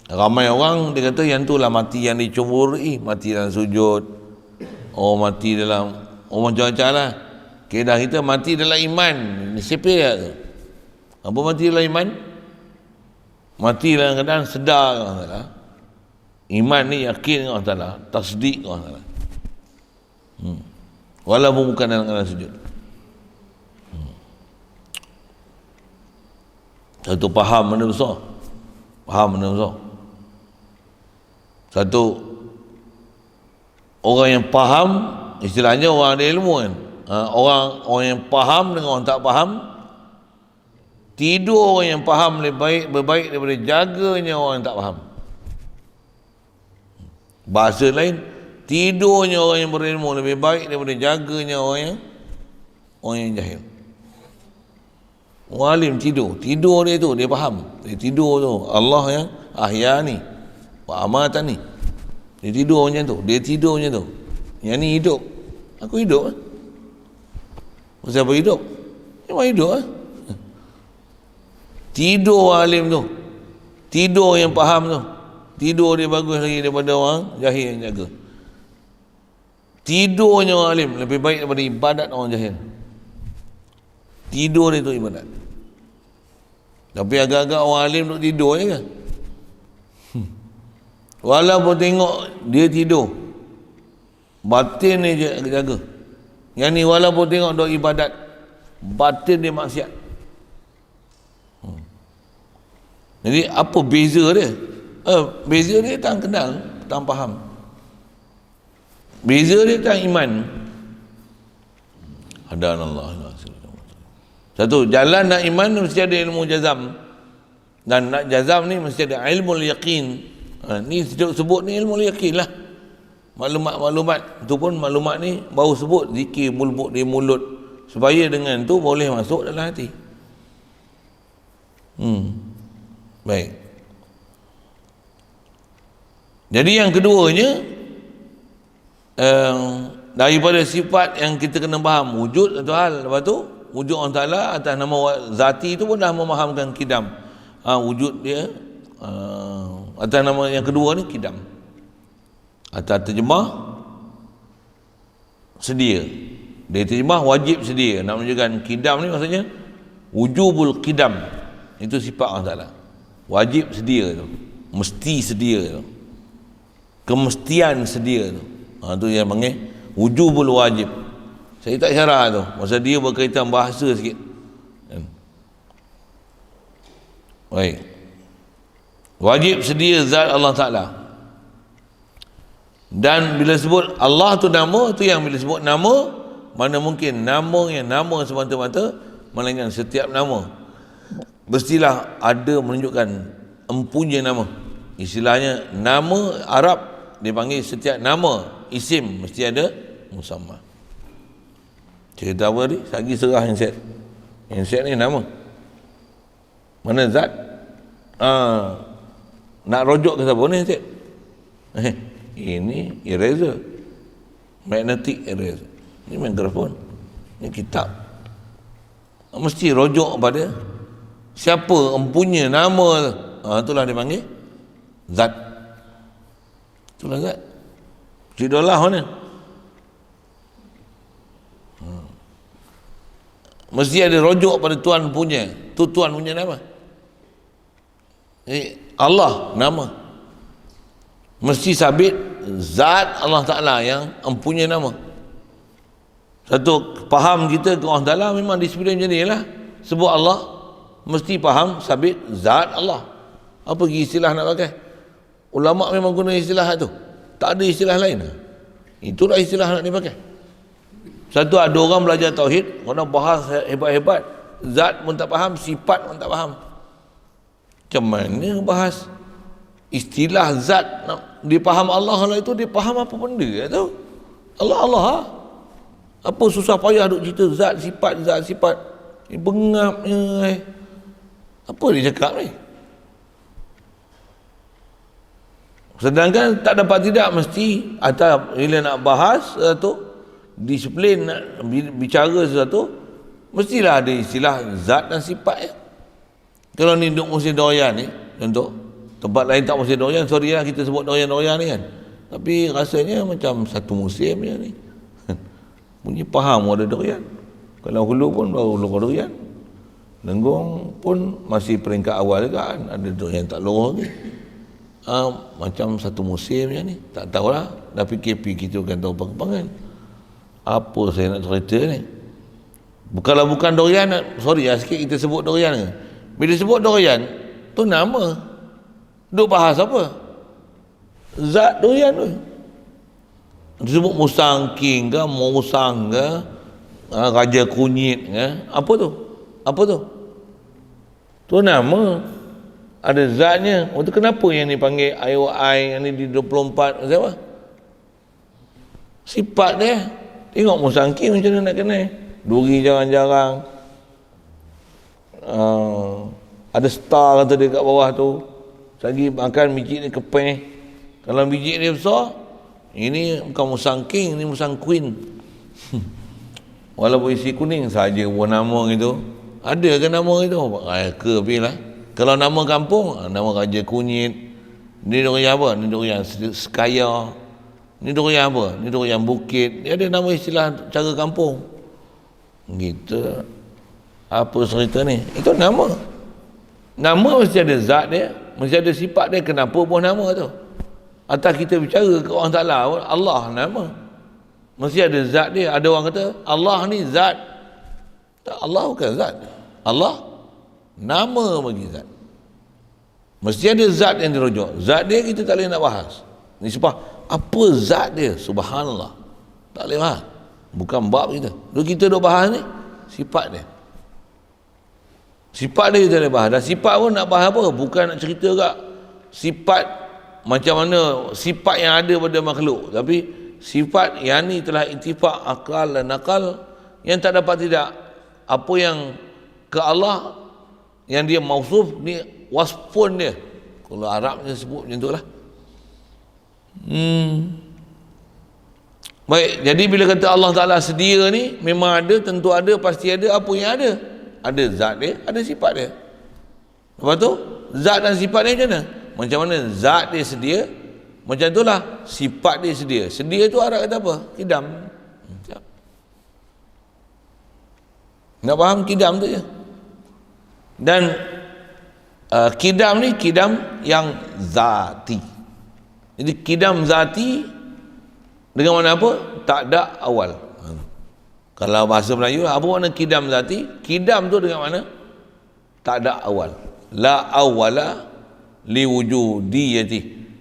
Ramai orang dia kata yang tu lah mati yang dicemburi, mati dalam sujud. Mati dalam macam-macam lah. Kedah kita mati dalam iman. Siapa dia tu? Apa mati dalam iman? Mati dalam keadaan sedar dengan Allah Ta'ala. Iman ni yakin dengan Allah Ta'ala, tasdik dengan Allah Ta'ala. Walaupun bukan dalam keadaan sujud. Satu faham benda besar. Faham benda besar. Satu, orang yang faham, istilahnya orang ada ilmu kan. Orang yang faham dengan orang tak faham, tidur orang yang faham lebih baik daripada jaganya orang yang tak faham. Bahasa lain, tidurnya orang yang berilmu lebih baik daripada jaganya orang yang jahil. Orang alim tidur dia tu dia faham. Dia tidur tu Allah yang ahya ni wa amatan ni. Dia tidur macam tu. Dia tidur macam tu. Yang ni hidup. Aku hidup. Siapa hidup? Memang hidup. Tidur orang alim tu. Tidur yang faham tu. Tidur dia bagus lagi daripada orang jahil yang jaga. Tidurnya orang alim lebih baik daripada ibadat orang jahil. Tidur dia tu ibadat. Tapi agak-agak orang alim duk tidur je kan. Walaupun tengok dia tidur, batin dia jaga. Yang ni walaupun tengok duk ibadat, batin dia maksiat. Jadi apa beza dia? Beza dia tak kenal, tak faham. Beza dia tak iman. Hadanallah. Satu, jalan nak iman mesti ada ilmu jazam. Dan nak jazam ni mesti ada ilmu yaqin. Ni sebut ni ilmu yaqin lah. Maklumat-maklumat tu pun maklumat ni baru sebut zikir mulbuk di mulut, supaya dengan tu boleh masuk dalam hati. Baik. Jadi yang keduanya, daripada sifat yang kita kena faham, wujud satu hal. Lepas tu wujud Allah Ta'ala atas nama zati tu pun dah memahamkan kidam. Wujud dia atas nama yang kedua ni kidam. Atas terjemah sedia. Dia terjemah wajib sedia. Nak menunjukkan kidam ni maksudnya wujubul kidam. Itu sifat Allah Ta'ala. Wajib sedia tu. Mesti sedia tu. Kemestian sedia tu. Tu yang panggil wujubul wajib. Saya tak syarah tu. Masa dia berkaitan bahasa sikit. Baik. Wajib sedia zat Allah Ta'ala. Dan bila sebut Allah tu nama, tu yang bila sebut nama, mana mungkin nama yang nama semata-mata, melainkan setiap nama mestilah ada menunjukkan empunya nama. Istilahnya nama Arab dipanggil setiap nama isim mesti ada musamma. Cerita apa ni? Lagi serah handset. Handset ni nama. Mana zat? Nak rojok ke siapa ni handset? Ini eraser, magnetic eraser. Ini mikrofon, ini kitab. Mesti rujuk pada siapa empunya nama. Itulah dia panggil zat. Itulah zat. Cidolah mana? Mesti ada rujuk pada Tuhan punya. Tu Tuhan punya nama. Allah nama. Mesti sabit zat Allah Ta'ala yang empunya nama. Satu faham kita ke Allah Ta'ala memang disiplin macam ni lah. Sebut Allah, mesti faham sabit zat Allah. Apa lagi istilah nak pakai? Ulama memang guna istilah tu. Tak ada istilah lain. Itulah istilah nak dipakai. Satu ada orang belajar tauhid, orang bahas hebat-hebat, zat pun tak faham, sifat pun tak faham. Macam mana bahas istilah zat nak dipaham Allah lah itu, dia faham apa benda tu? Allah ha? Apa susah payah duk cerita zat sifat. Ni bengapnya. Apa dia cakap ni? Sedangkan tak dapat tidak mesti atau bila nak bahas tu disiplin nak bicara sesuatu, mestilah ada istilah zat dan sifat ya. Kalau ni duk musim durian ni, contoh tempat lain tak musim durian, sorry lah kita sebut durian ni kan, tapi rasanya macam satu musim je ni. Punya faham ada durian. Kalau Hulu pun baru luar durian, Lenggong pun masih peringkat awal juga kan, ada durian tak luar lagi. Macam satu musim je ni, tak tahulah. Dah PKP kita kan tahu perkembangan. Apa saya nak cerita ni? Kalau bukan durian, sorry lah sikit kita sebut durian ke. Bila sebut durian, tu nama. Duk bahas apa? Zat durian tu. Disebut musang king ke, musang ke, raja kunyit ke. Apa tu? Tu nama. Ada zatnya. Tu kenapa yang ni panggil IOI, yang ni di 24, siapa? Sifat dia. Tengok musangking macam mana nak kenal. Duri jarang-jarang. Ada star kata dia kat bawah tu. Lagi makan biji dia kepeh. Kalau biji dia besar, ini bukan musangking, ini musang queen. Walaupun isi kuning saja buat nama gitu. Ada ke nama itu? Ke lah. Kalau nama kampung, nama Raja Kunyit. Ni durian apa? Ni durian Sekaya. Ni durian apa? Ni durian Bukit. Dia ada nama istilah cara kampung. Gitu. Apa cerita ni? Itu nama. Nama mesti ada zat dia, mesti ada sifat dia. Kenapa pun nama tu? Atau kita bicara ke orang Ta'ala, Allah nama. Mesti ada zat dia. Ada orang kata, Allah ni zat. Tak, Allah bukan zat. Allah nama bagi zat. Mesti ada zat yang dirujuk. Zat dia kita tak boleh nak bahas. Ni sebab apa zat dia? Subhanallah. Tak boleh bahas. Bukan bab kita. Dulu kita duk bahas ni sifat dia. Sifat dia kita boleh bahas. Dan sifat pun nak bahas apa? Bukan nak cerita kat sifat macam mana sifat yang ada pada makhluk. Tapi sifat yang ni telah ittifaq akal dan nakal, yang tak dapat tidak. Apa yang ke Allah yang dia mausuf ni wasfun dia. Kalau Arabnya sebut macam tu lah. Baik, jadi bila kata Allah Ta'ala sedia ni, memang ada, tentu ada, pasti ada. Apa yang ada? Ada zat dia, ada sifat dia. Lepas tu, zat dan sifat dia macam mana? Macam mana zat dia sedia, macam itulah sifat dia sedia. Sedia tu Arab kata apa? Kidam. Nak faham kidam tu je. Dan kidam ni kidam yang zati. Jadi kidam zati dengan mana apa? Tak ada awal. Kalau bahasa Melayu, apa makna kidam zati? Kidam tu dengan mana? Tak ada awal. La awala li wujudiyati.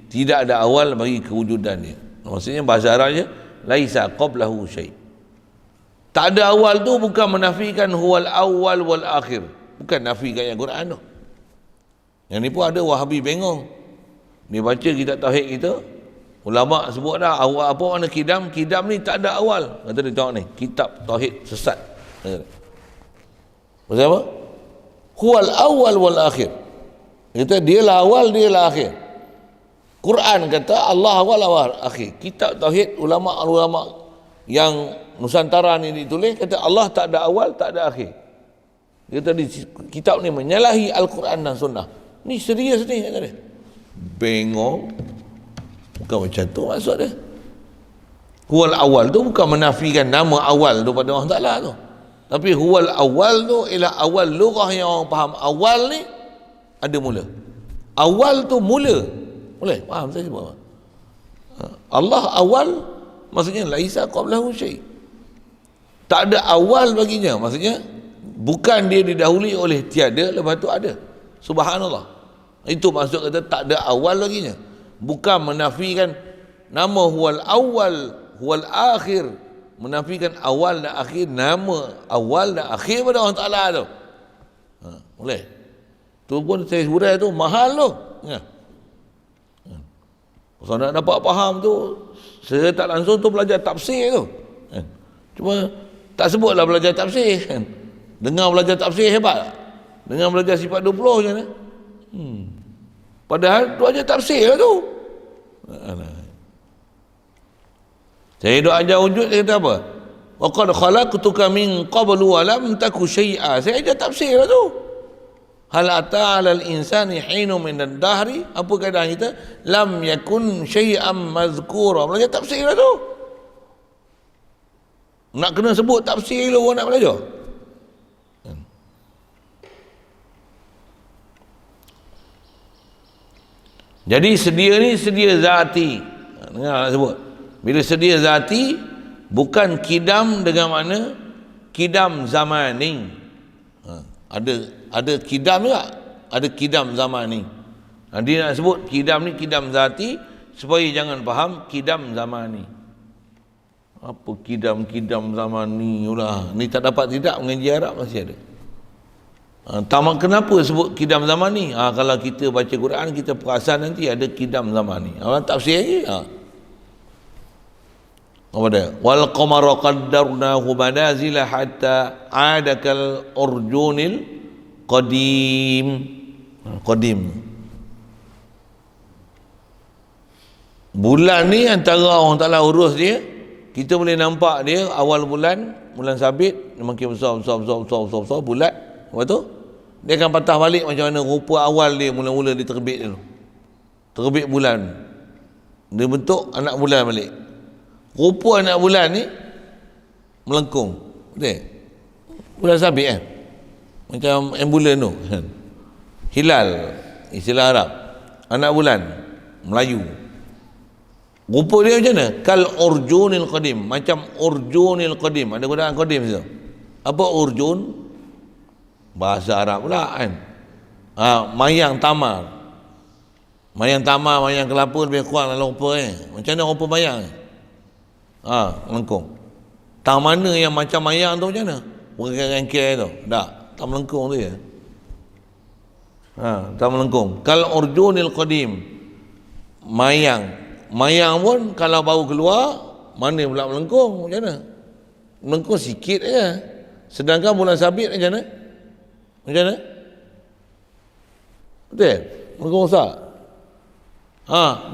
Tidak ada awal bagi kewujudan dia. Maksudnya bahasa Arabnya laisa qablahu syai'. Tak ada awal tu bukan menafikan huwal awal wal akhir. Bukan nafi kat yang Quran tu. Yang ni pun ada Wahabi bengong. Dia baca kitab tauhid kita, ulama sebut dah awal apa makna kidam. Kidam ni tak ada awal. Kata dia tengok ni, kitab tauhid sesat. Maksud apa? Huwal awal wal akhir. Kata dia lah awal, dia lah akhir. Quran kata Allah awal awal akhir. Kitab tauhid ulama-ulama yang Nusantara ni ditulis kata Allah tak ada awal, tak ada akhir. Dia tadi kitab ni menyalahi Al-Quran dan Sunnah. Ni serius ni kata dia. Bengong. Bukan macam tu maksud dia. Huwal awal tu bukan menafikan nama awal tu pada Allah Ta'ala tu. Tapi huwal awal tu ialah awal lughah yang orang faham. Awal ni ada mula. Awal tu mula. Boleh? Faham saya semua? Allah awal maksudnya laisa qablahu syai'. Tak ada awal baginya. Maksudnya bukan dia didahului oleh tiada lepas tu ada. Subhanallah. Itu maksud kata tak ada awal baginya. Bukan menafikan nama huwal awal, huwal akhir. Menafikan awal dan akhir, nama awal dan akhir pada Allah Ta'ala tu. Boleh? Tu pun saya surai tu mahal tu. Ya. Kalau nak dapat faham tu, saya tak langsung tu belajar tafsir tu. Cuma tak sebutlah belajar tafsir. Dengar belajar tafsir hebat. Dengar belajar sifat 20 je ni. Padahal tu aja tafsir lah tu. Saya duk ajar wujud, dia kata apa? Wa qad khalaqtuka min qablu wa lam taku syai'a. Saya ajar tafsir lah tu. Hal ata 'alal insani hinun min ad-dahri, apa keadaan kita? Lam yakun syai'an mazkura. Belajar tafsir lah tu. Nak kena sebut tafsir dulu orang nak belajar. Jadi sedia ni sedia zati. Dengar nak sebut. Bila sedia zati, bukan kidam dengan mana kidam zamani. Ada kidam juga. Ada kidam zamani. Dia nak sebut kidam ni kidam zati supaya jangan faham kidam zamani. Apa kidam-kidam zamani pula. Ni tak dapat tidak mengaji Arab masih ada. Tamak kenapa sebut kidam zamani? Kalau kita baca Quran kita perasan nanti ada kidam zamani. Orang tafsir lagi. Apa dia? Wal qamara qaddarnahu manazila hatta 'ada kal urjunil qadim. Qadim. Bulan ni antara orang Ta'ala urus dia, kita boleh nampak dia awal bulan sabit, dia makin besar bulat. Lepas tu dia akan patah balik macam mana rupa awal dia mula-mula dia terbit dulu. Terbit bulan. Dia bentuk anak bulan balik. Rupa anak bulan ni melengkung. Betul? Bulan sabit kan? Macam ambulan tu. Hilal, istilah Arab. Anak bulan Melayu. Rupa dia macam mana? Kal urjunil qadim. Macam urjunil qadim. Ada godaan qadim situ. Apa urjun? Bahasa Arab pula kan. Mayang tamar. Mayang tamar, mayang kelapa lebih kurang dalam rupa Macam mana rupa mayang melengkung. Tang mana yang macam mayang tu macam mana? Rangkai tu. Tak melengkung tu je. Tak melengkung. Kal urjunil qadim. Mayang pun kalau baru keluar, mana pula melengkung? Macam mana? Melengkung sikit aja. Sedangkan bulan sabit macam mana? Macam mana? Betul? Melengkung besar.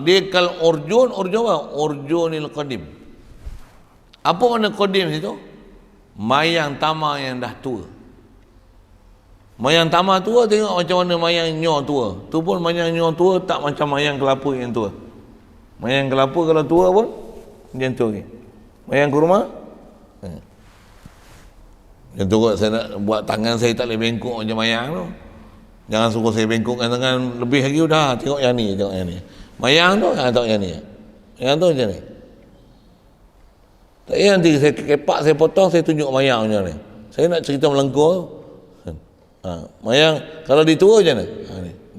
Dia kalau urjun apa? Urjunil qadim. Apa makna qadim situ? Mayang tamar yang dah tua. Mayang tamar tua tengok macam mana mayang nyor tua. Tu pun mayang nyor tua tak macam mayang kelapa yang tua. Mayang kelapa kalau tua pun macam tu lagi. Mayang kurma macam tu kot. Saya nak buat tangan saya tak boleh bengkok macam mayang tu. Jangan suruh saya bengkokkan tangan lebih lagi dah. Tengok yang ni, tengok yang ni. Mayang tu, tengok yang ni. Yang tu macam ni. Tak payah nanti saya kepak, saya potong, saya tunjuk mayang macam ni. Saya nak cerita melengkung. Mayang kalau ditua macam mana?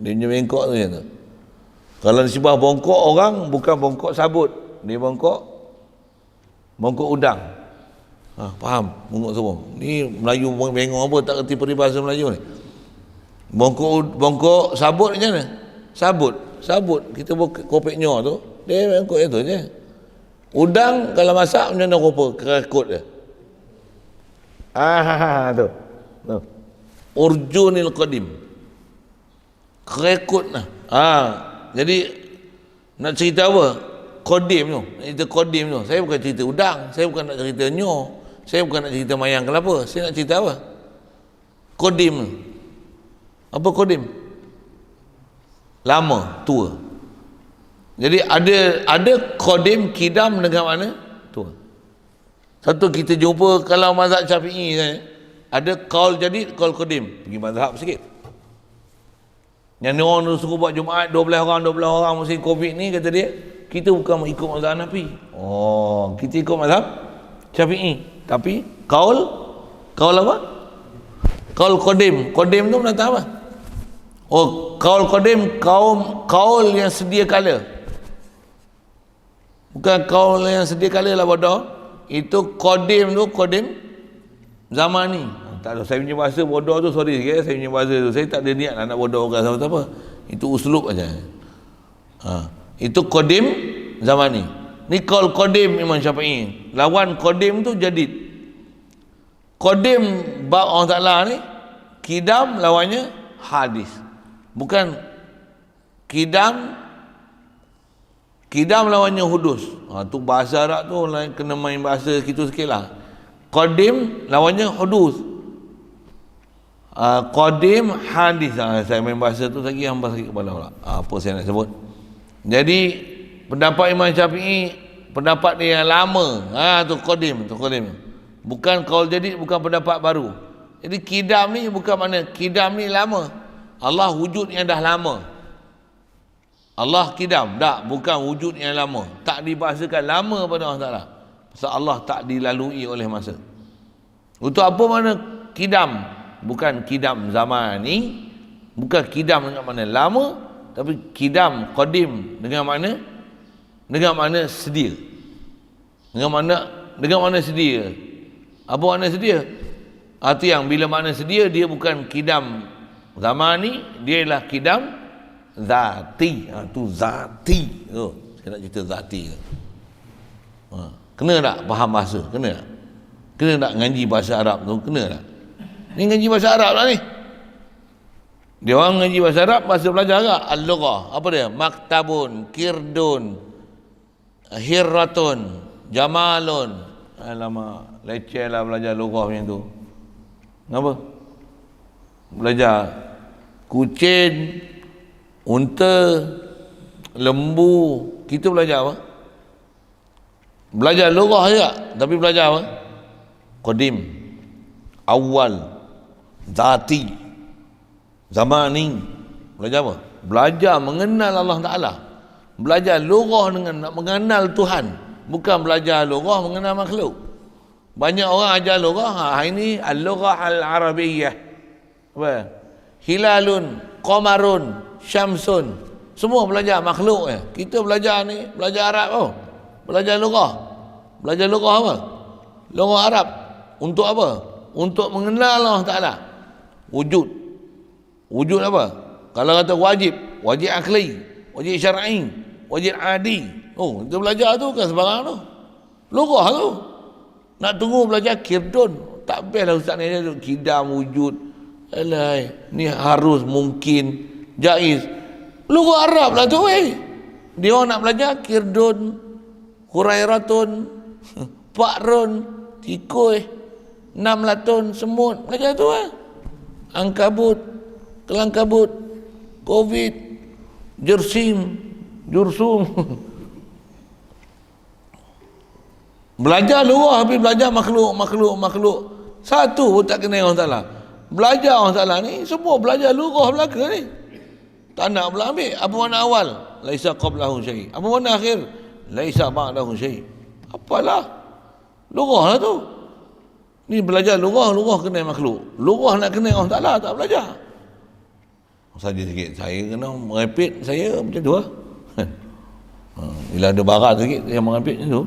Dia punya bengkok tu macam tu. Kalau di sebelah bongkok orang, bukan bongkok sabut. Dia bongkok udang. Faham? Bongkok semua. Ni Melayu bengong apa, tak kerti peribahasa Melayu ni. Bongkok sabut macam mana? Sabut. Kita buat kopek nyor tu, dia bongkok itu je. Udang kalau masak macam mana rupa? Kerekut dia. Tu. Urjunil qadim. Kerekut lah. Jadi Nak cerita apa? Kodim tu. Nak cerita kodim tu. Saya bukan cerita udang. Saya bukan nak cerita nyo. Saya bukan nak cerita mayang kelapa. Saya nak cerita apa? Kodim tu. Apa kodim? Lama, tua. Jadi ada kodim, kidam dengan mana? Tua. Satu kita jumpa kalau mazhab Syafi'i ada qaul jadid, qaul kodim. Pergi mazhab sikit. Yang ni orang suruh buat Jumaat 12 orang musim Covid ni, kata dia, kita bukan ikut mazhab Hanafi. Oh, kita ikut mazhab Syafi'i. Tapi qaul apa? Qaul kodim. Kodim tu menentang apa? Oh, qaul kodim, qaul yang sedia kala. Bukan qaul yang sedia kala lah bodoh. Itu kodim tu, kodim zaman ni. Tak ada, saya punya bahasa bodoh tu, sorry sikit, saya punya bahasa tu, saya tak ada niat nak bodoh orang sama-sama. Itu uslub aja. Itu kodim zaman ni. Ni qaul kodim Imam Syafi'i. Lawan kodim tu jadid. Kodim bab Allah Ta'ala ni, kidam lawannya hadis. Bukan kidam lawannya hudus. Tu bahasa Arab tu lain, kena main bahasa kita sikit lah. Qadim lawannya hudus. Qadim hadis. Saya main bahasa tu lagi hamba sakit kepala pula. Apa saya nak sebut. Jadi pendapat Imam Syafi'i, pendapat dia yang lama. Tu qadim, bukan qaul jadid, bukan pendapat baru. Jadi kidam ni bukan mana? Kidam ni lama. Allah wujud yang dah lama. Allah kidam, tak, bukan wujud yang lama. Tak dibahasakan lama pada Allah Ta'ala. Pasal Allah tak dilalui oleh masa. Untuk apa mana kidam? Bukan kidam zaman ni, bukan kidam dengan mana lama, tapi kidam, qadim dengan mana? Dengan mana sedia. Dengan mana sedia. Apa makna sedia? Arti yang bila makna sedia, dia bukan kidam zaman ni, dia ialah kidam zati. Tu zati. Saya nak cerita zati. Kena tak faham bahasa? Kena tak? Kena tak ngaji bahasa Arab tu? Kena tak? Ni ngaji bahasa Arab lah ni. Dia orang ngaji bahasa Arab, bahasa belajar agak. Al-lughah. Apa dia? Maktabun, kirdun, hirratun, jamalun. Alamak, leceh lah belajar lughah macam tu. Kenapa? Belajar kucing, unta, lembu. Kita belajar apa? Belajar lughah juga, tapi belajar apa? Qadim, awal, zati, zamani. Belajar apa? Belajar mengenal Allah Ta'ala. Belajar lughah dengan nak mengenal Tuhan, bukan belajar lughah mengenal makhluk. Banyak orang ajar lughah, hari ni al-lughah al-arabiyyah. Apa? Hilalun, qamarun, syamsun. Semua belajar makhluk ya. Kita belajar ni, belajar Arab oh. Belajar lughah. Belajar lughah apa? Lughah Arab. Untuk apa? Untuk mengenal Allah Ta'ala. Wujud. Wujud apa? Kalau kata wajib, wajib akli, wajib syar'i, wajib adi. Oh, kita belajar tu kan sebarang tu. Lughah tu. Nak tunggu belajar kirdun. Tak best lah ustaz ni ada kidam wujud. Alai, ni harus, mungkin, jaiz. Lughah Arab lah tu Dia orang nak belajar kirdun, hurairatun, pakrun, tikui, namlatun, semut. Belajar tu Angkabut, kelangkabut, covid, jursum. Belajar lughah tapi belajar makhluk. Satu pun tak kena Allah Ta'ala. Belajar Allah Ta'ala ni semua belajar lughah belaka ni. Tak nak pula ambil. Apa makna awal? Laisa qablahu syai'. Apa makna akhir? Laisa ba'dahu syai'. Apalah? Lughah lah tu. Ni belajar lughah kena makhluk. Lughah nak kena Allah Ta'ala tak belajar. Saja sikit. Saya kena merepit saya macam tu lah. Bila ada barat sikit saya merepit macam tu.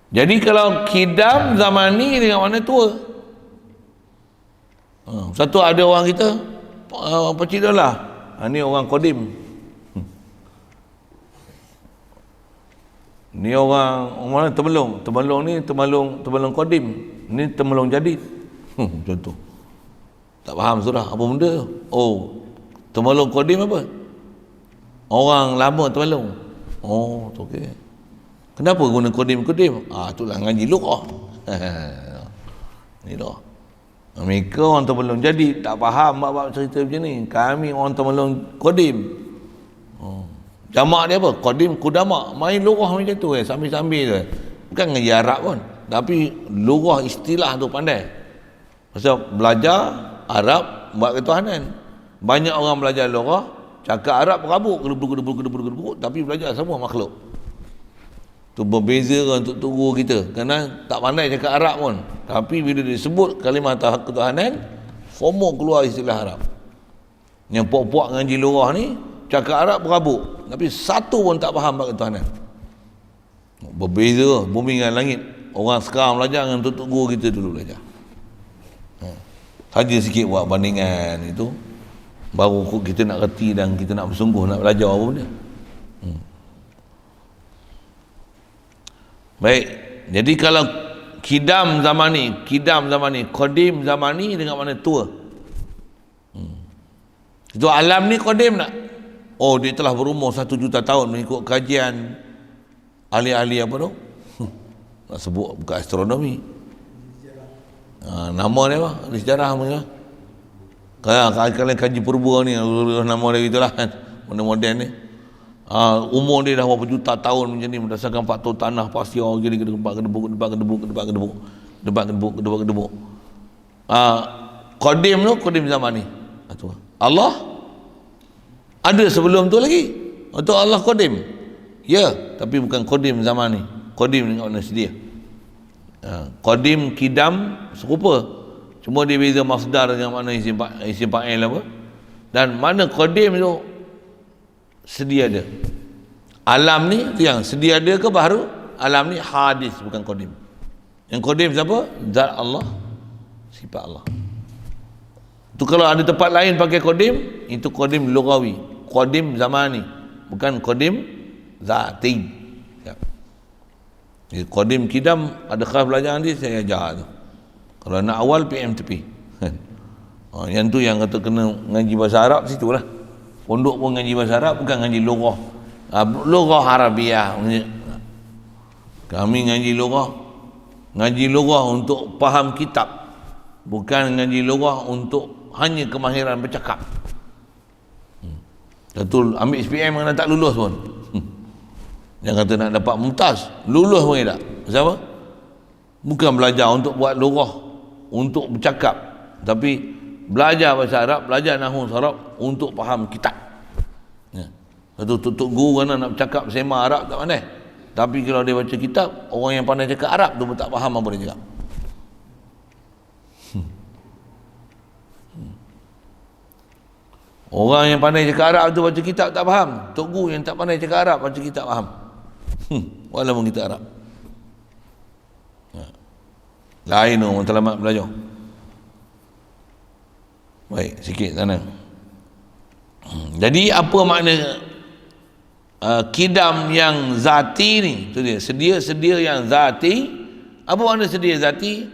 Jadi kalau kidam zaman ni dengan mana tua. Satu ada orang kita pecik dah lah. Ni orang kodim. Ni orang mana temelung. Temelung ni temelung kodim. Ni temelung jadid. Contoh. Tak faham surah. Apa benda tu? Oh, temolong Qadim apa? Orang lama tertolong. Oh, tu okey. Kenapa guna Qadim? Itulah ngaji lughah. Ni dah. Mereka orang tertolong. Jadi tak faham bab-bab cerita macam ni. Kami orang tertolong Qadim. Jamak dia apa? Qadim, Qudama. Main lughah macam tu sambil-sambil tu. Bukan ngaji Arab pun. Tapi lughah istilah tu pandai. Pasal belajar Arab buat ketuhanan. Banyak orang belajar lughah, cakap Arab berabuk, gedebuk, tapi belajar semua makhluk. Tu berbeza dengan untuk guru kita. Kerana tak pandai cakap Arab pun. Tapi bila disebut kalimah ketuhanan, semua keluar istilah Arab. Yang puak-puak ngaji lughah ni, cakap Arab berabuk. Tapi satu pun tak faham bab ketuhanan. Berbeza bumi dengan langit. Orang sekarang belajar dengan tutup guru kita dulu belajar. Saja sikit buat bandingan itu, baru kita nak reti dan kita nak bersungguh nak belajar apa benda. Baik, jadi kalau kidam zaman ni, qadim zaman ni dengan mana tua. Itu alam ni qadim tak? Oh, dia telah berumur 1 juta tahun mengikut kajian ahli-ahli apa tu? Nak sebut bukan astronomi. Nama dia apa? Di sejarah punya. Kalian kaji purba ni, nama dia gitulah kan. Modern ni. Umur dia dah berapa juta tahun macam ni berdasarkan faktor tanah, pasir, gini gedebuk. Qadim tu, qadim zaman ni. Allah ada sebelum tu lagi. Untuk Allah qadim. Ya, tapi bukan qadim zaman ni. Qadim dengan makna sedia. Qadim, kidam serupa, cuma dia beza masdar dengan makna isim fa'il apa. Dan mana qadim tu sedia ada. Alam ni tu yang sedia ada ke baru? Alam ni hadis, bukan qadim. Yang qadim siapa? Zat Allah, sifat Allah. Tu kalau ada tempat lain pakai qadim, itu qadim lughawi, qadim zamani, bukan qadim zati. Qadim kidam ada khas belajar nanti saya ajar tu. Kalau nak awal PM tepi. Yang tu yang kata kena ngaji bahasa Arab situlah. Pondok pun ngaji bahasa Arab, bukan ngaji lughah. Lughah Arabiah. Kami ngaji lughah. Ngaji lughah untuk faham kitab. Bukan ngaji lughah untuk hanya kemahiran bercakap. Betul, ambil SPM mana tak lulus pun. Yang kata nak dapat mumtaz, lulus pun tak. Siapa? Bukan belajar untuk buat lughah, untuk bercakap, tapi belajar bahasa Arab, belajar nahwu Arab untuk faham kitab. Tutup guru kan nak bercakap sema Arab tak pandai. Tapi kalau dia baca kitab, orang yang pandai cakap Arab tu pun tak faham apa dia cakap. Orang yang pandai cakap Arab tu baca kitab tak faham. Tok guru yang tak pandai cakap Arab baca kitab faham. Walaupun kita Arab. Lain orang terlambat belajar. Baik, sikit sana. Jadi apa makna kidam yang zati ni? Tu dia, sedia yang zati. Apa makna sedia zati?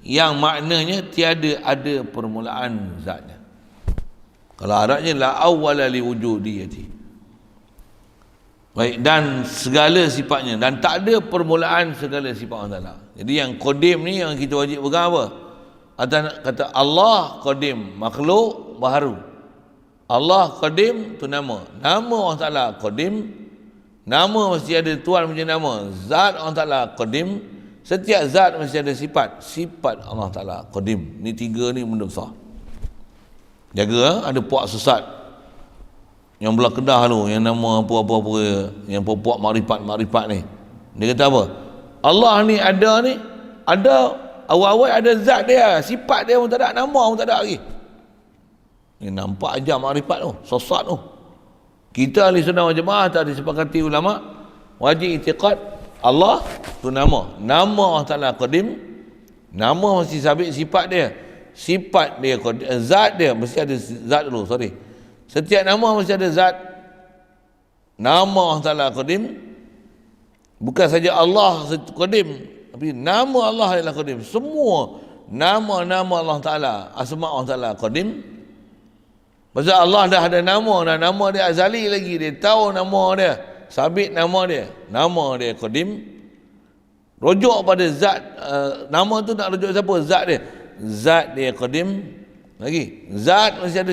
Yang maknanya tiada ada permulaan zatnya. Kalau Arabnya la awwala li wujudiyati. Baik, dan segala sifatnya, dan tak ada permulaan segala sifat Allah Ta'ala. Jadi yang qadim ni yang kita wajib pegang apa? Kata Allah qadim, makhluk baharu. Allah qadim tu nama Allah Ta'ala qadim. Nama mesti ada tuan punya nama. Zat Allah Ta'ala qadim. Setiap zat mesti ada sifat Allah Ta'ala qadim. Ni tiga ni benda besar. Jaga ada puak sesat yang belah Kedah tu, yang nama apa-apa yang puak makrifat ni. Dia kata apa? Allah ni ada awal-awal ada zat dia, sifat dia pun tak ada, nama pun tak ada lagi. Ni nampak aja makrifat tu, sesat tu. Kita ahli sunnah wal jamaah tak disepakati ulama, wajib i'tiqad Allah tu nama Allah Ta'ala qadim. Nama mesti sabit sifat dia qadim. Zat dia mesti ada zat dulu, setiap nama mesti ada zat. Nama Allah Ta'ala qadim. Bukan saja Allah qadim, tapi nama Allah adalah qadim. Semua nama-nama Allah Ta'ala, asma' Allah Ta'ala qadim. Pasal Allah dah ada nama, dan nama dia azali lagi, dia tahu nama dia, sabit nama dia qadim. Rujuk pada zat, nama tu nak rujuk siapa? Zat dia qadim. Lagi zat mesti ada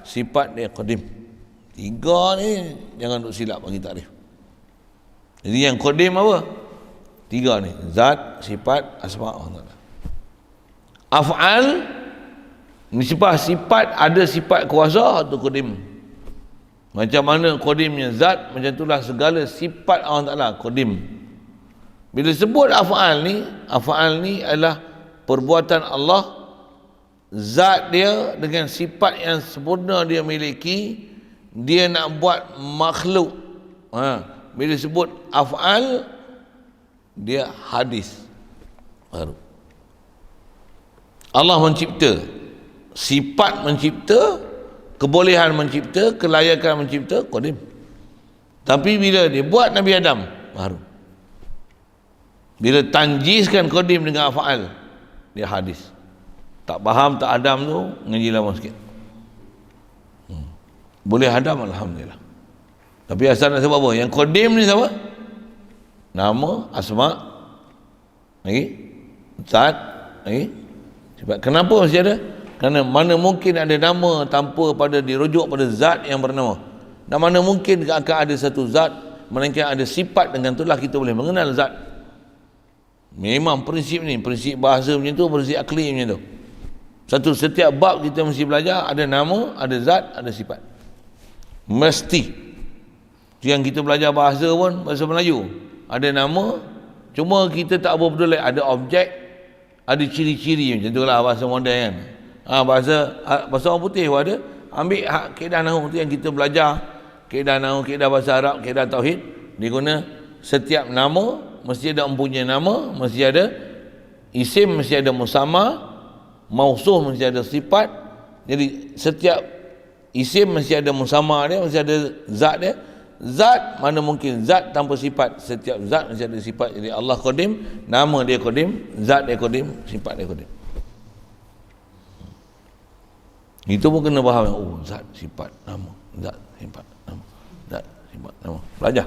sifat dia qadim. 3 ni jangan duk silap bagi takrif. Jadi yang qadim apa? 3 ni, zat, sifat, asma' Allah Ta'ala. Af'al sifat, ada sifat kuasa tu qadim. Macam mana qadimnya zat, macam itulah segala sifat Allah Ta'ala qadim. Bila sebut af'al ni adalah perbuatan Allah, zat dia dengan sifat yang sempurna dia miliki, dia nak buat makhluk. Bila sebut af'al, dia hadis baru. Allah mencipta, sifat mencipta, kebolehan mencipta, kelayakan mencipta, qadim. Tapi bila dia buat Nabi Adam, baru. Bila tanjiskan qadim dengan af'al, dia hadis. Tak faham tak Adam tu, ngaji lama sikit. Boleh Adam, alhamdulillah. Tapi asal nak sebab apa? Yang qadim ni siapa? Nama, asma', lagi zat, lagi. Sebab kenapa mesti ada? Kerana mana mungkin ada nama tanpa pada dirujuk pada zat yang bernama. Dan mana mungkin akan ada satu zat melainkan ada sifat, dengan itulah kita boleh mengenal zat. Memang prinsip ni, prinsip bahasa macam tu, prinsip akli macam tu. Setiap bab kita mesti belajar, ada nama, ada zat, ada sifat. Mesti. Yang kita belajar bahasa pun, bahasa Melayu, ada nama, cuma kita tak berpeduli, ada objek, ada ciri-ciri macam tu lah bahasa moden kan. Bahasa orang putih pun ada. Ambil kaedah nahwu tu yang kita belajar, kaedah nahwu, kaedah bahasa Arab, kaedah tauhid, dia guna setiap nama mesti ada mempunyai nama, mesti ada isim, mesti ada musamma, mausuh mesti ada sifat. Jadi setiap isim mesti ada musamma dia, mesti ada zat dia. Zat, mana mungkin zat tanpa sifat? Setiap zat mesti ada sifat. Jadi Allah qadim, nama dia qadim, zat dia qadim, sifat dia qadim. Itu pun kena faham. Oh, zat, sifat, nama, zat, sifat, nama, zat, sifat, nama. Belajar,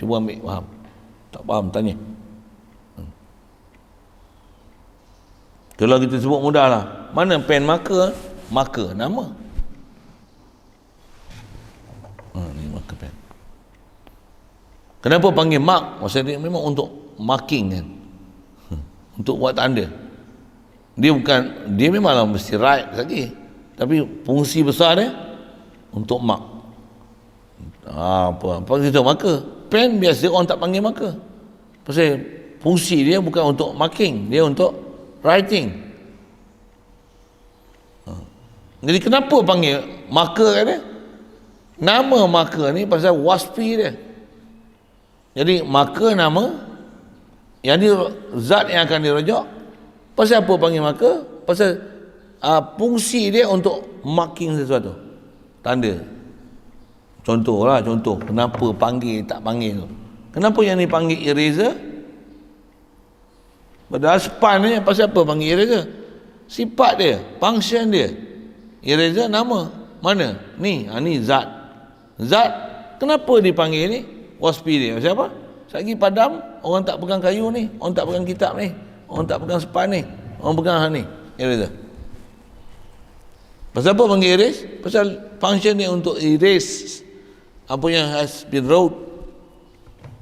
cuba ambil, faham. Tak faham, tanya. Kalau kita sebut mudah lah, mana pen marker? Marker, nama. Ni marker pen. Kenapa panggil mark? Maksudnya memang untuk marking kan, untuk buat tanda. Dia memanglah mesti right lagi, tapi fungsi besar dia untuk mark. Apa kita marker? Pen biasa orang tak panggil marker. Pasal fungsi dia bukan untuk marking, dia untuk writing. Jadi kenapa panggil marker kan dia? Nama marker ni pasal wasfi dia. Jadi marker nama, yang ni zat yang akan dirujuk. Pasal apa panggil marker? Pasal fungsi dia untuk marking sesuatu, tanda. Contoh, kenapa panggil tak panggil tu. Kenapa yang ni panggil eraser? Padahal span ni pasal apa panggil eraser? Sifat dia, function dia. Eraser nama, mana? Ni zat. Zat, kenapa dipanggil ni? Waspi dia. Pasal apa? Lagi padam, orang tak pegang kayu ni, orang tak pegang kitab ni, orang tak pegang span ni, orang pegang ni, eraser. Pasal apa panggil erase? Pasal function dia untuk erase apa yang has been wrote,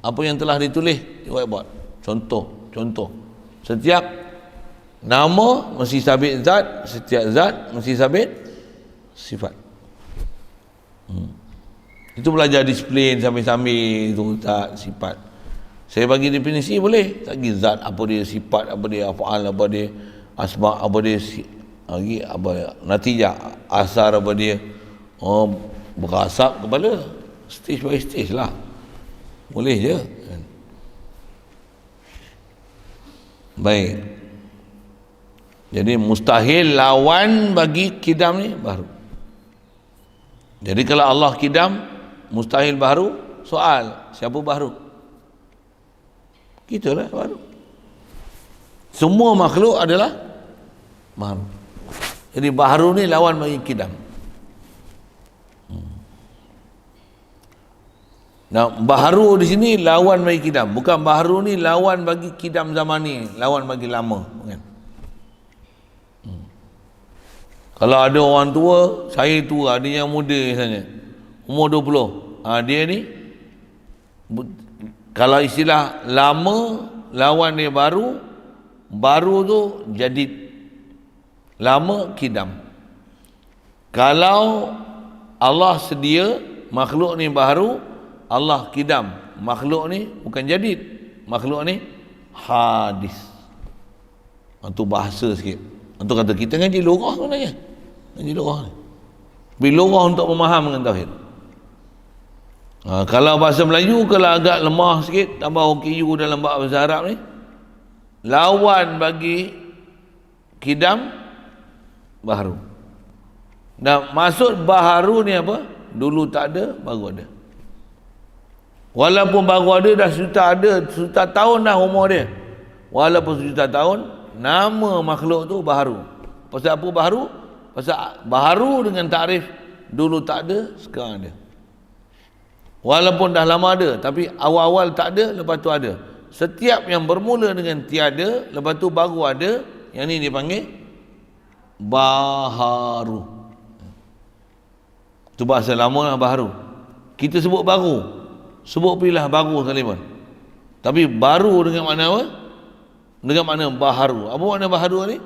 apa yang telah ditulis di whiteboard. Contoh. Setiap nama mesti sabit zat, setiap zat mesti sabit sifat. Itu belajar disiplin sambil-sambil itu zat, sifat. Saya bagi definisi boleh. Lagi zat apa dia, sifat apa dia, af'al apa dia, asma apa dia, lagi apa natijah, asar apa dia. Berasap kepala, stage by stage lah, boleh je. Baik, jadi mustahil lawan bagi kidam ni baru. Jadi kalau Allah kidam, mustahil baru, soal siapa baru? Kita lah baru. Semua makhluk adalah baharu. Jadi baharu ni lawan bagi kidam. Nah, baharu di sini lawan bagi kidam. Bukan baharu ni lawan bagi kidam zaman ni, lawan bagi lama. Kan? Kalau ada orang tua, saya tua, ada yang muda misalnya, umur 20. Dia ni, kalau istilah lama lawan dia baru, baru tu jadid, lama kidam. Kalau Allah sedia makhluk ni baru, Allah kidam, makhluk ni bukan jadid, makhluk ni hadis. Itu bahasa sikit. Itu kata kita ngaji lurah sebenarnya. Ngaji lurah ni. Tapi lurah untuk memahamkan tauhid. Kalau bahasa Melayu, kalau agak lemah sikit, tambah OKU dalam bahasa Arab ni, lawan bagi kidam, baharu. Dan maksud baharu ni apa? Dulu tak ada, baru ada. Walaupun baru ada, dah sejuta tahun dah umur dia. Walaupun sejuta tahun, nama makhluk tu baharu. Pasal apa baharu? Pasal baharu dengan takrif dulu tak ada, sekarang ada. Walaupun dah lama ada, tapi awal-awal tak ada, lepas tu ada. Setiap yang bermula dengan tiada, lepas tu baru ada, yang ni dipanggil baharu. Itu bahasa lama lah, baharu. Kita sebut baru, sebut pilih baru sekali pun. Tapi baru dengan makna apa? Dengan makna baharu. Apa makna baharu ni?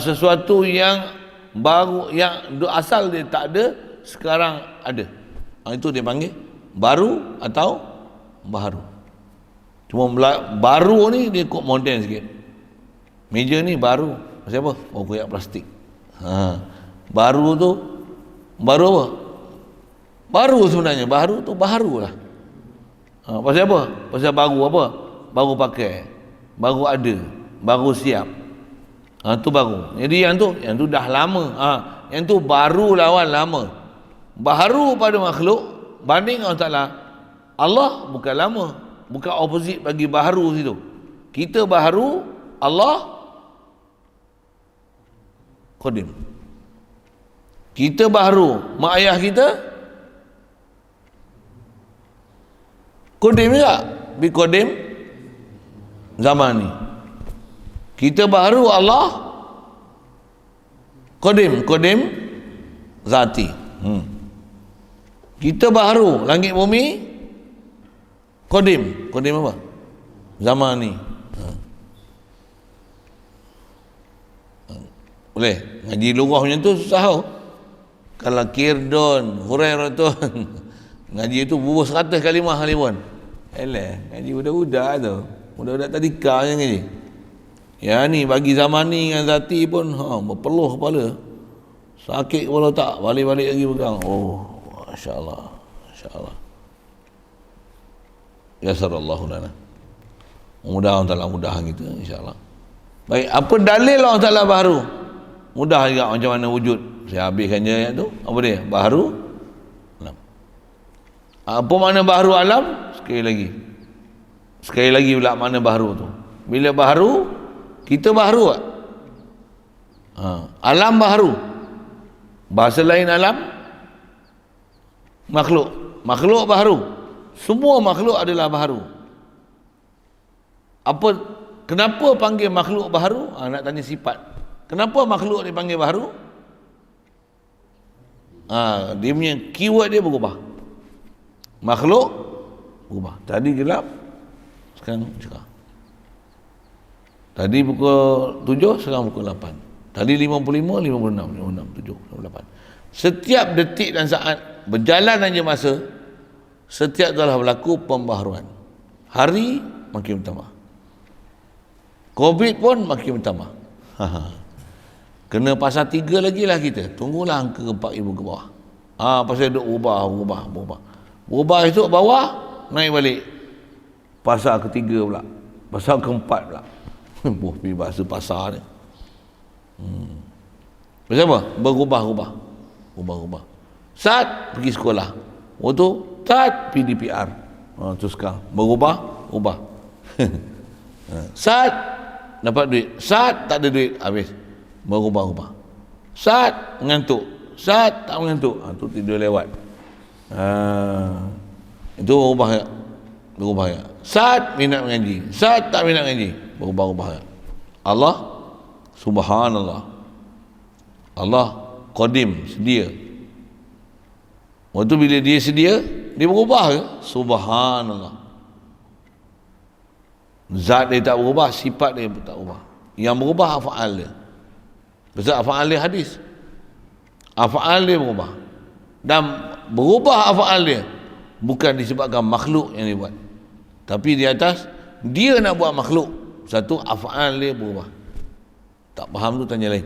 Sesuatu yang baru, yang asal dia tak ada, sekarang ada. Itu dia panggil baru atau baharu. Cuma baru ni dia kok moden sikit. Meja ni baru. Pasal apa? Oh, koyak plastik. Baru tu, baru apa? Baru sebenarnya, baru tu baharu lah. Pasal apa? Pasal baru apa? Baru pakai, baru ada, baru siap. Tu baru. Jadi yang tu dah lama. Yang tu baru lawan lama. Baharu pada makhluk banding Allah Ta'ala. Allah bukan lama, bukan opposite bagi baharu situ. Kita baharu, Allah qadim. Kita baharu, mak ayah kita qadim juga, bi qadim zaman ni. Kita baharu, Allah qadim zati. Kita baharu, langit bumi qadim apa? Zaman ni. Boleh ngaji lurah macam tu susah tau. Kalau kirdon, hurairatun, ngaji tu bubuh 100 kalimah halipun. Ngaji budak-budak tu. Budak-budak tadika yang ngaji. Ya ni bagi zaman ni dengan zati pun berpeluh kepala. Sakit kepala tak, balik-balik lagi pegang. Oh, masya-Allah. Masya-Allah. Yasarallahu lana. Mudah Allah Taala mudah kita insya-Allah. Baik, apa dalil Allah Taala baharu? Mudah juga macam mana wujud. Saya habiskan je ayat tu. Apa dia? Baharu alam. Apa makna baharu alam? Sekali lagi pula makna baharu tu. Bila baharu, kita baharu tak? Alam baharu. Bahasa lain alam makhluk baharu. Semua makhluk adalah baharu. Kenapa panggil makhluk baharu? Nak tanya sifat. Kenapa makhluk dipanggil baharu? Dia punya keyword dia berubah. Makhluk berubah. Tadi gelap, sekarang cerah. Tadi pukul 7, sekarang pukul 8. Tadi 55, 56, 56, 7, 8. Setiap detik dan saat berjalan saja masa, setiap telah berlaku pembaharuan. Hari makin bertambah. Covid pun makin bertambah. Kena pasal 3 lagi lah kita. Tunggulah angka 4,000 ke bawah. Pasal duk berubah. Berubah esok bawah, naik balik. Pasal ketiga pula. Pasal keempat pula. Pergi bahasa pasar ni. Pasal apa? Berubah. Saat pergi sekolah. Waktu saat PDPR. Terus sekarang berubah. Saat dapat duit. Saat tak ada duit, habis. Berubah-ubah. Saat mengantuk. Saat tak mengantuk, tu tidur lewat. Itu berubah tak? Berubah tak? Saat minat mengaji. Saat tak minat mengaji, berubah-ubah tak? Allah Subhanallah. Allah Qadim, sedia. Waktu bila dia sedia, dia berubah ke? Subhanallah. Zat dia tak berubah, sifat dia pun tak berubah. Yang berubah af'al dia. Sebab af'al dia hadis. Af'al dia berubah. Dan berubah af'al dia bukan disebabkan makhluk yang dia buat, tapi di atas dia nak buat makhluk. Satu, af'al dia berubah. Tak faham tu tanya lain.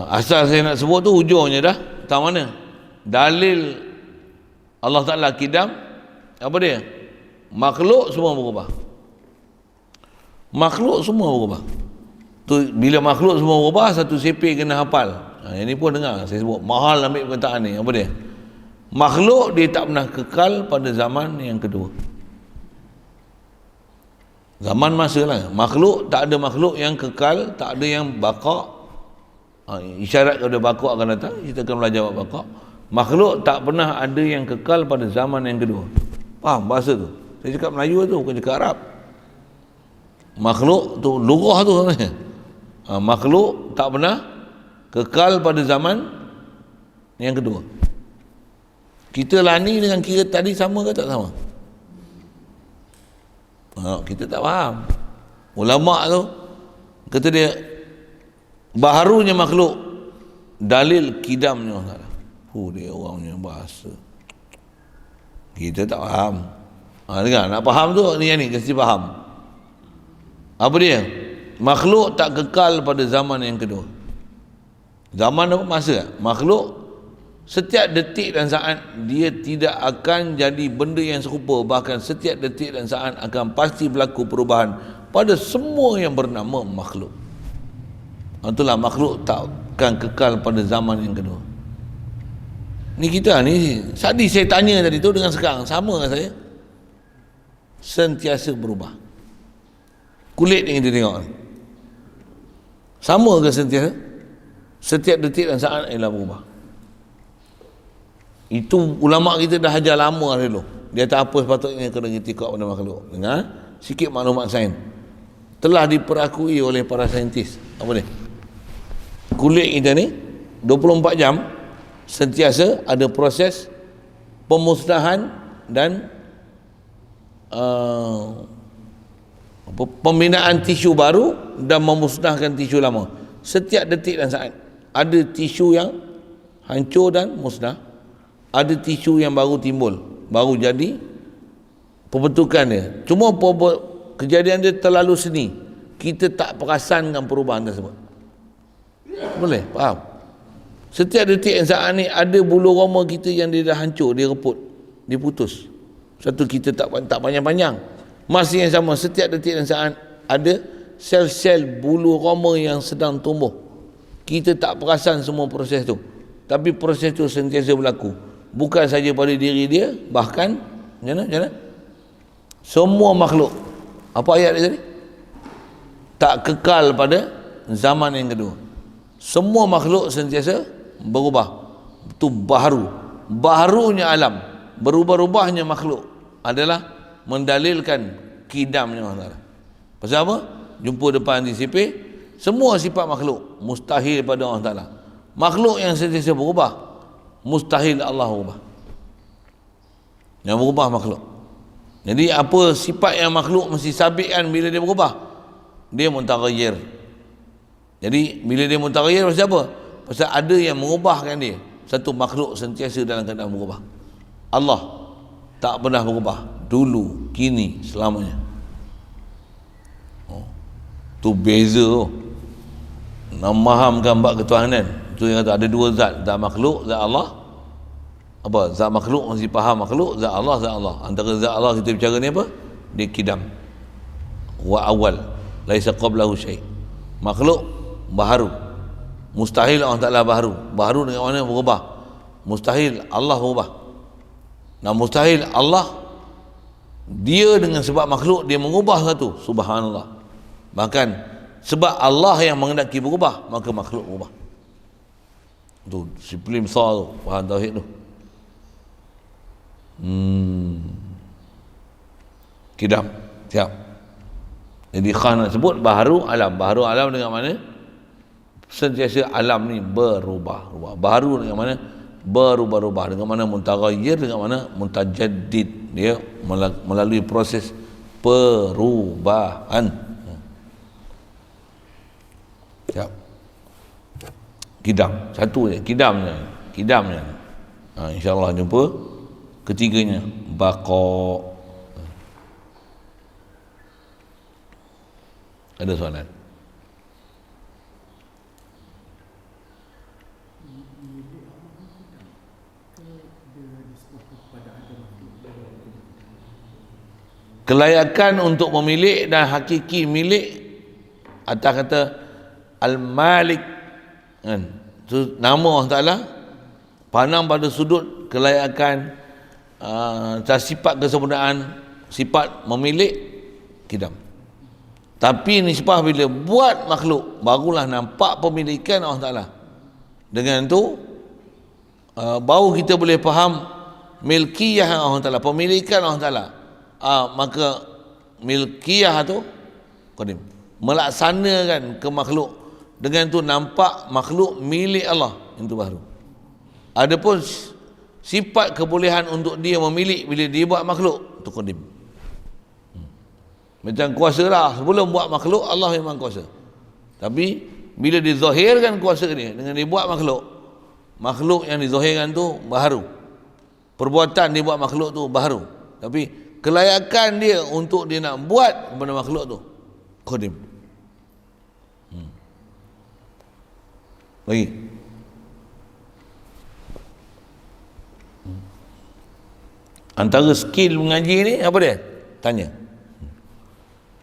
Asal saya nak sebut tu hujungnya dah tak mana dalil Allah Ta'ala kidam. Apa dia? Makhluk semua berubah. Makhluk semua berubah. Tu bila makhluk semua berubah, satu sepik kena hafal. Yang ni pun dengar saya sebut mahal ambil perkataan ni. Apa dia? Makhluk dia tak pernah kekal pada zaman yang kedua. Zaman masa lah. Makhluk tak ada makhluk yang kekal, tak ada yang baqa'. Isyarat kepada baqa' akan datang, kita akan belajar baqa'. Makhluk tak pernah ada yang kekal pada zaman yang kedua. Faham bahasa tu? Saya cakap Melayu tu, bukan cakap Arab. Makhluk tu lughah tu sebenarnya. Makhluk tak pernah kekal pada zaman yang kedua. Kita lah ni dengan kira tadi sama ke tak sama? Kita tak faham. Ulama tu kata dia baharunya makhluk dalil kidamnya Allah. Dia orangnya bahasa kita tak faham. Dengar, nak faham tu ni yang ni mesti faham. Apa dia? Makhluk tak kekal pada zaman yang kedua. Zaman apa? Masa. Makhluk setiap detik dan saat dia tidak akan jadi benda yang serupa, bahkan setiap detik dan saat akan pasti berlaku perubahan pada semua yang bernama makhluk. Itulah makhluk takkan kekal pada zaman yang kedua. Ni kita ni, tadi saya tanya tadi tu dengan sekarang sama dengan saya, sentiasa berubah. Kulit yang kita tengok sama ke sentiasa? Setiap detik dan saat ialah berubah. Itu ulama kita dah ajar lama dulu. Dia tak apa sepatutnya kena itikad pada makhluk. Dengar sikit maklumat sains. Telah diperakui oleh para saintis. Apa dia? Kulit kita ni 24 jam sentiasa ada proses pemusnahan dan pembinaan tisu baru dan memusnahkan tisu lama. Setiap detik dan saat ada tisu yang hancur dan musnah, ada tisu yang baru timbul, baru jadi pembentukan dia. Cuma kejadian dia terlalu seni, kita tak perasankan perubahan tersebut. Boleh faham? Setiap detik dan saat ni ada bulu roma kita yang dia dah hancur, dia reput, dia putus. Satu kita tak panjang-panjang. Masa yang sama setiap detik dan saat ada sel-sel bulu roma yang sedang tumbuh. Kita tak perasan semua proses tu, tapi proses tu sentiasa berlaku. Bukan saja pada diri dia, bahkan macam mana? Semua makhluk. Apa ayat dia tadi? Tak kekal pada zaman yang kedua. Semua makhluk sentiasa berubah. Itu baharu. Baharunya alam, berubah-ubahnya makhluk adalah mendalilkan kidamnya Allah. Pasal apa? Jumpa depan di CP, semua sifat makhluk mustahil pada Allah Ta'ala. Makhluk yang sentiasa berubah, mustahil Allah berubah. Yang berubah makhluk. Jadi apa sifat yang makhluk mesti sabitkan bila dia berubah? Dia mutaghayyir. Jadi bila dia mutaghayyir pasal apa? Pasal ada yang mengubahkan dia. Satu, makhluk sentiasa dalam keadaan berubah. Allah tak pernah berubah, dulu, kini, selamanya. Tu beza tu. Nak mahamkan bab ketuhanan. Tu yang kata ada dua zat, zat makhluk, zat Allah. Apa? Zat makhluk mesti faham makhluk, zat Allah, zat Allah. Antara zat Allah kita bicara ni apa? Dia kidam. Wa awal, laisa qablahu syai'. Makhluk baharu. Mustahil Allah Ta'ala baharu. Baharu dengan mana? Berubah. Mustahil Allah berubah. Nah, mustahil Allah Dia dengan sebab makhluk dia mengubah satu, subhanallah. Bahkan sebab Allah yang mengendaki berubah, maka makhluk berubah. Tu disiplin besar tu, faham tauhid tu. Kidam, siap. Jadi Khan nak sebut baharu alam. Baharu alam dengan mana? Sentiasa alam ni berubah-ubah. Baharu dengan mana? Berubah-ubah. Dengan mana? Mutaghayyir, dengan mana? Mutajaddid. Dia melalui proses perubahan. Siap. Kidam, satu je, kidamnya. InsyaAllah jumpa ketiganya, baqa. Ada soalan? Kelayakan untuk memilih dan hakiki milik, atas kata Al-Malik kan, nama Allah Ta'ala pandang pada sudut kelayakan, sifat kesempurnaan, sifat memilih, kidam. Tapi nisbah bila buat makhluk, barulah nampak pemilikan Allah Ta'ala. Dengan tu baru kita boleh faham milkiyah Allah Ta'ala, pemilikan Allah Ta'ala. Maka milkiyah tu qadim, melaksanakan ke makhluk. Dengan tu nampak makhluk milik Allah, itu baru. Adapun sifat kebolehan untuk dia memilih bila dia buat makhluk, itu qadim. Macam kuasa lah, sebelum buat makhluk Allah memang kuasa. Tapi bila dizahirkan kuasa dia dengan dia buat makhluk, makhluk yang dizahirkan tu baharu. Perbuatan dia buat makhluk tu baharu. Tapi kelayakan dia untuk dia nak buat benda makhluk tu qadim. Lagi. Antara skill mengaji ni apa dia? Tanya.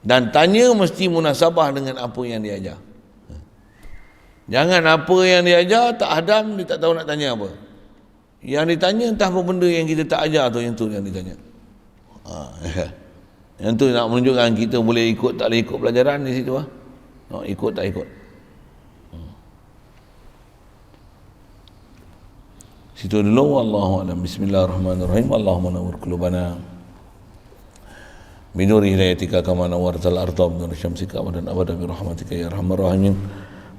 Dan tanya mesti munasabah dengan apa yang dia ajar. Jangan apa yang dia ajar tak hadam, dia tak tahu nak tanya apa. Yang ditanya entah apa benda yang kita tak ajar tu, yang tu yang ditanya. Yang tu nak menunjukkan kita boleh ikut tak boleh ikut pelajaran di situ lah. Ikut tak ikut. Situ dulu. Wallahu a'lam. Bismillahirrahmanirrahim. Allahumma nawwir qulubana bi nuri hidayatika kama nawwartal arda bi nuri syamsika abadan abada bi rahmatika ya arhamar rahimin.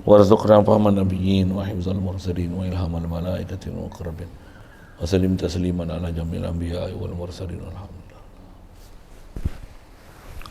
Warzuqna fahman nabiyyin wa hifzal mursalin wa ilhamal malaikati wal muqarrabin. Wa sallim tasliman ala jamil anbiya'i wal mursalin. Alhamdulillah.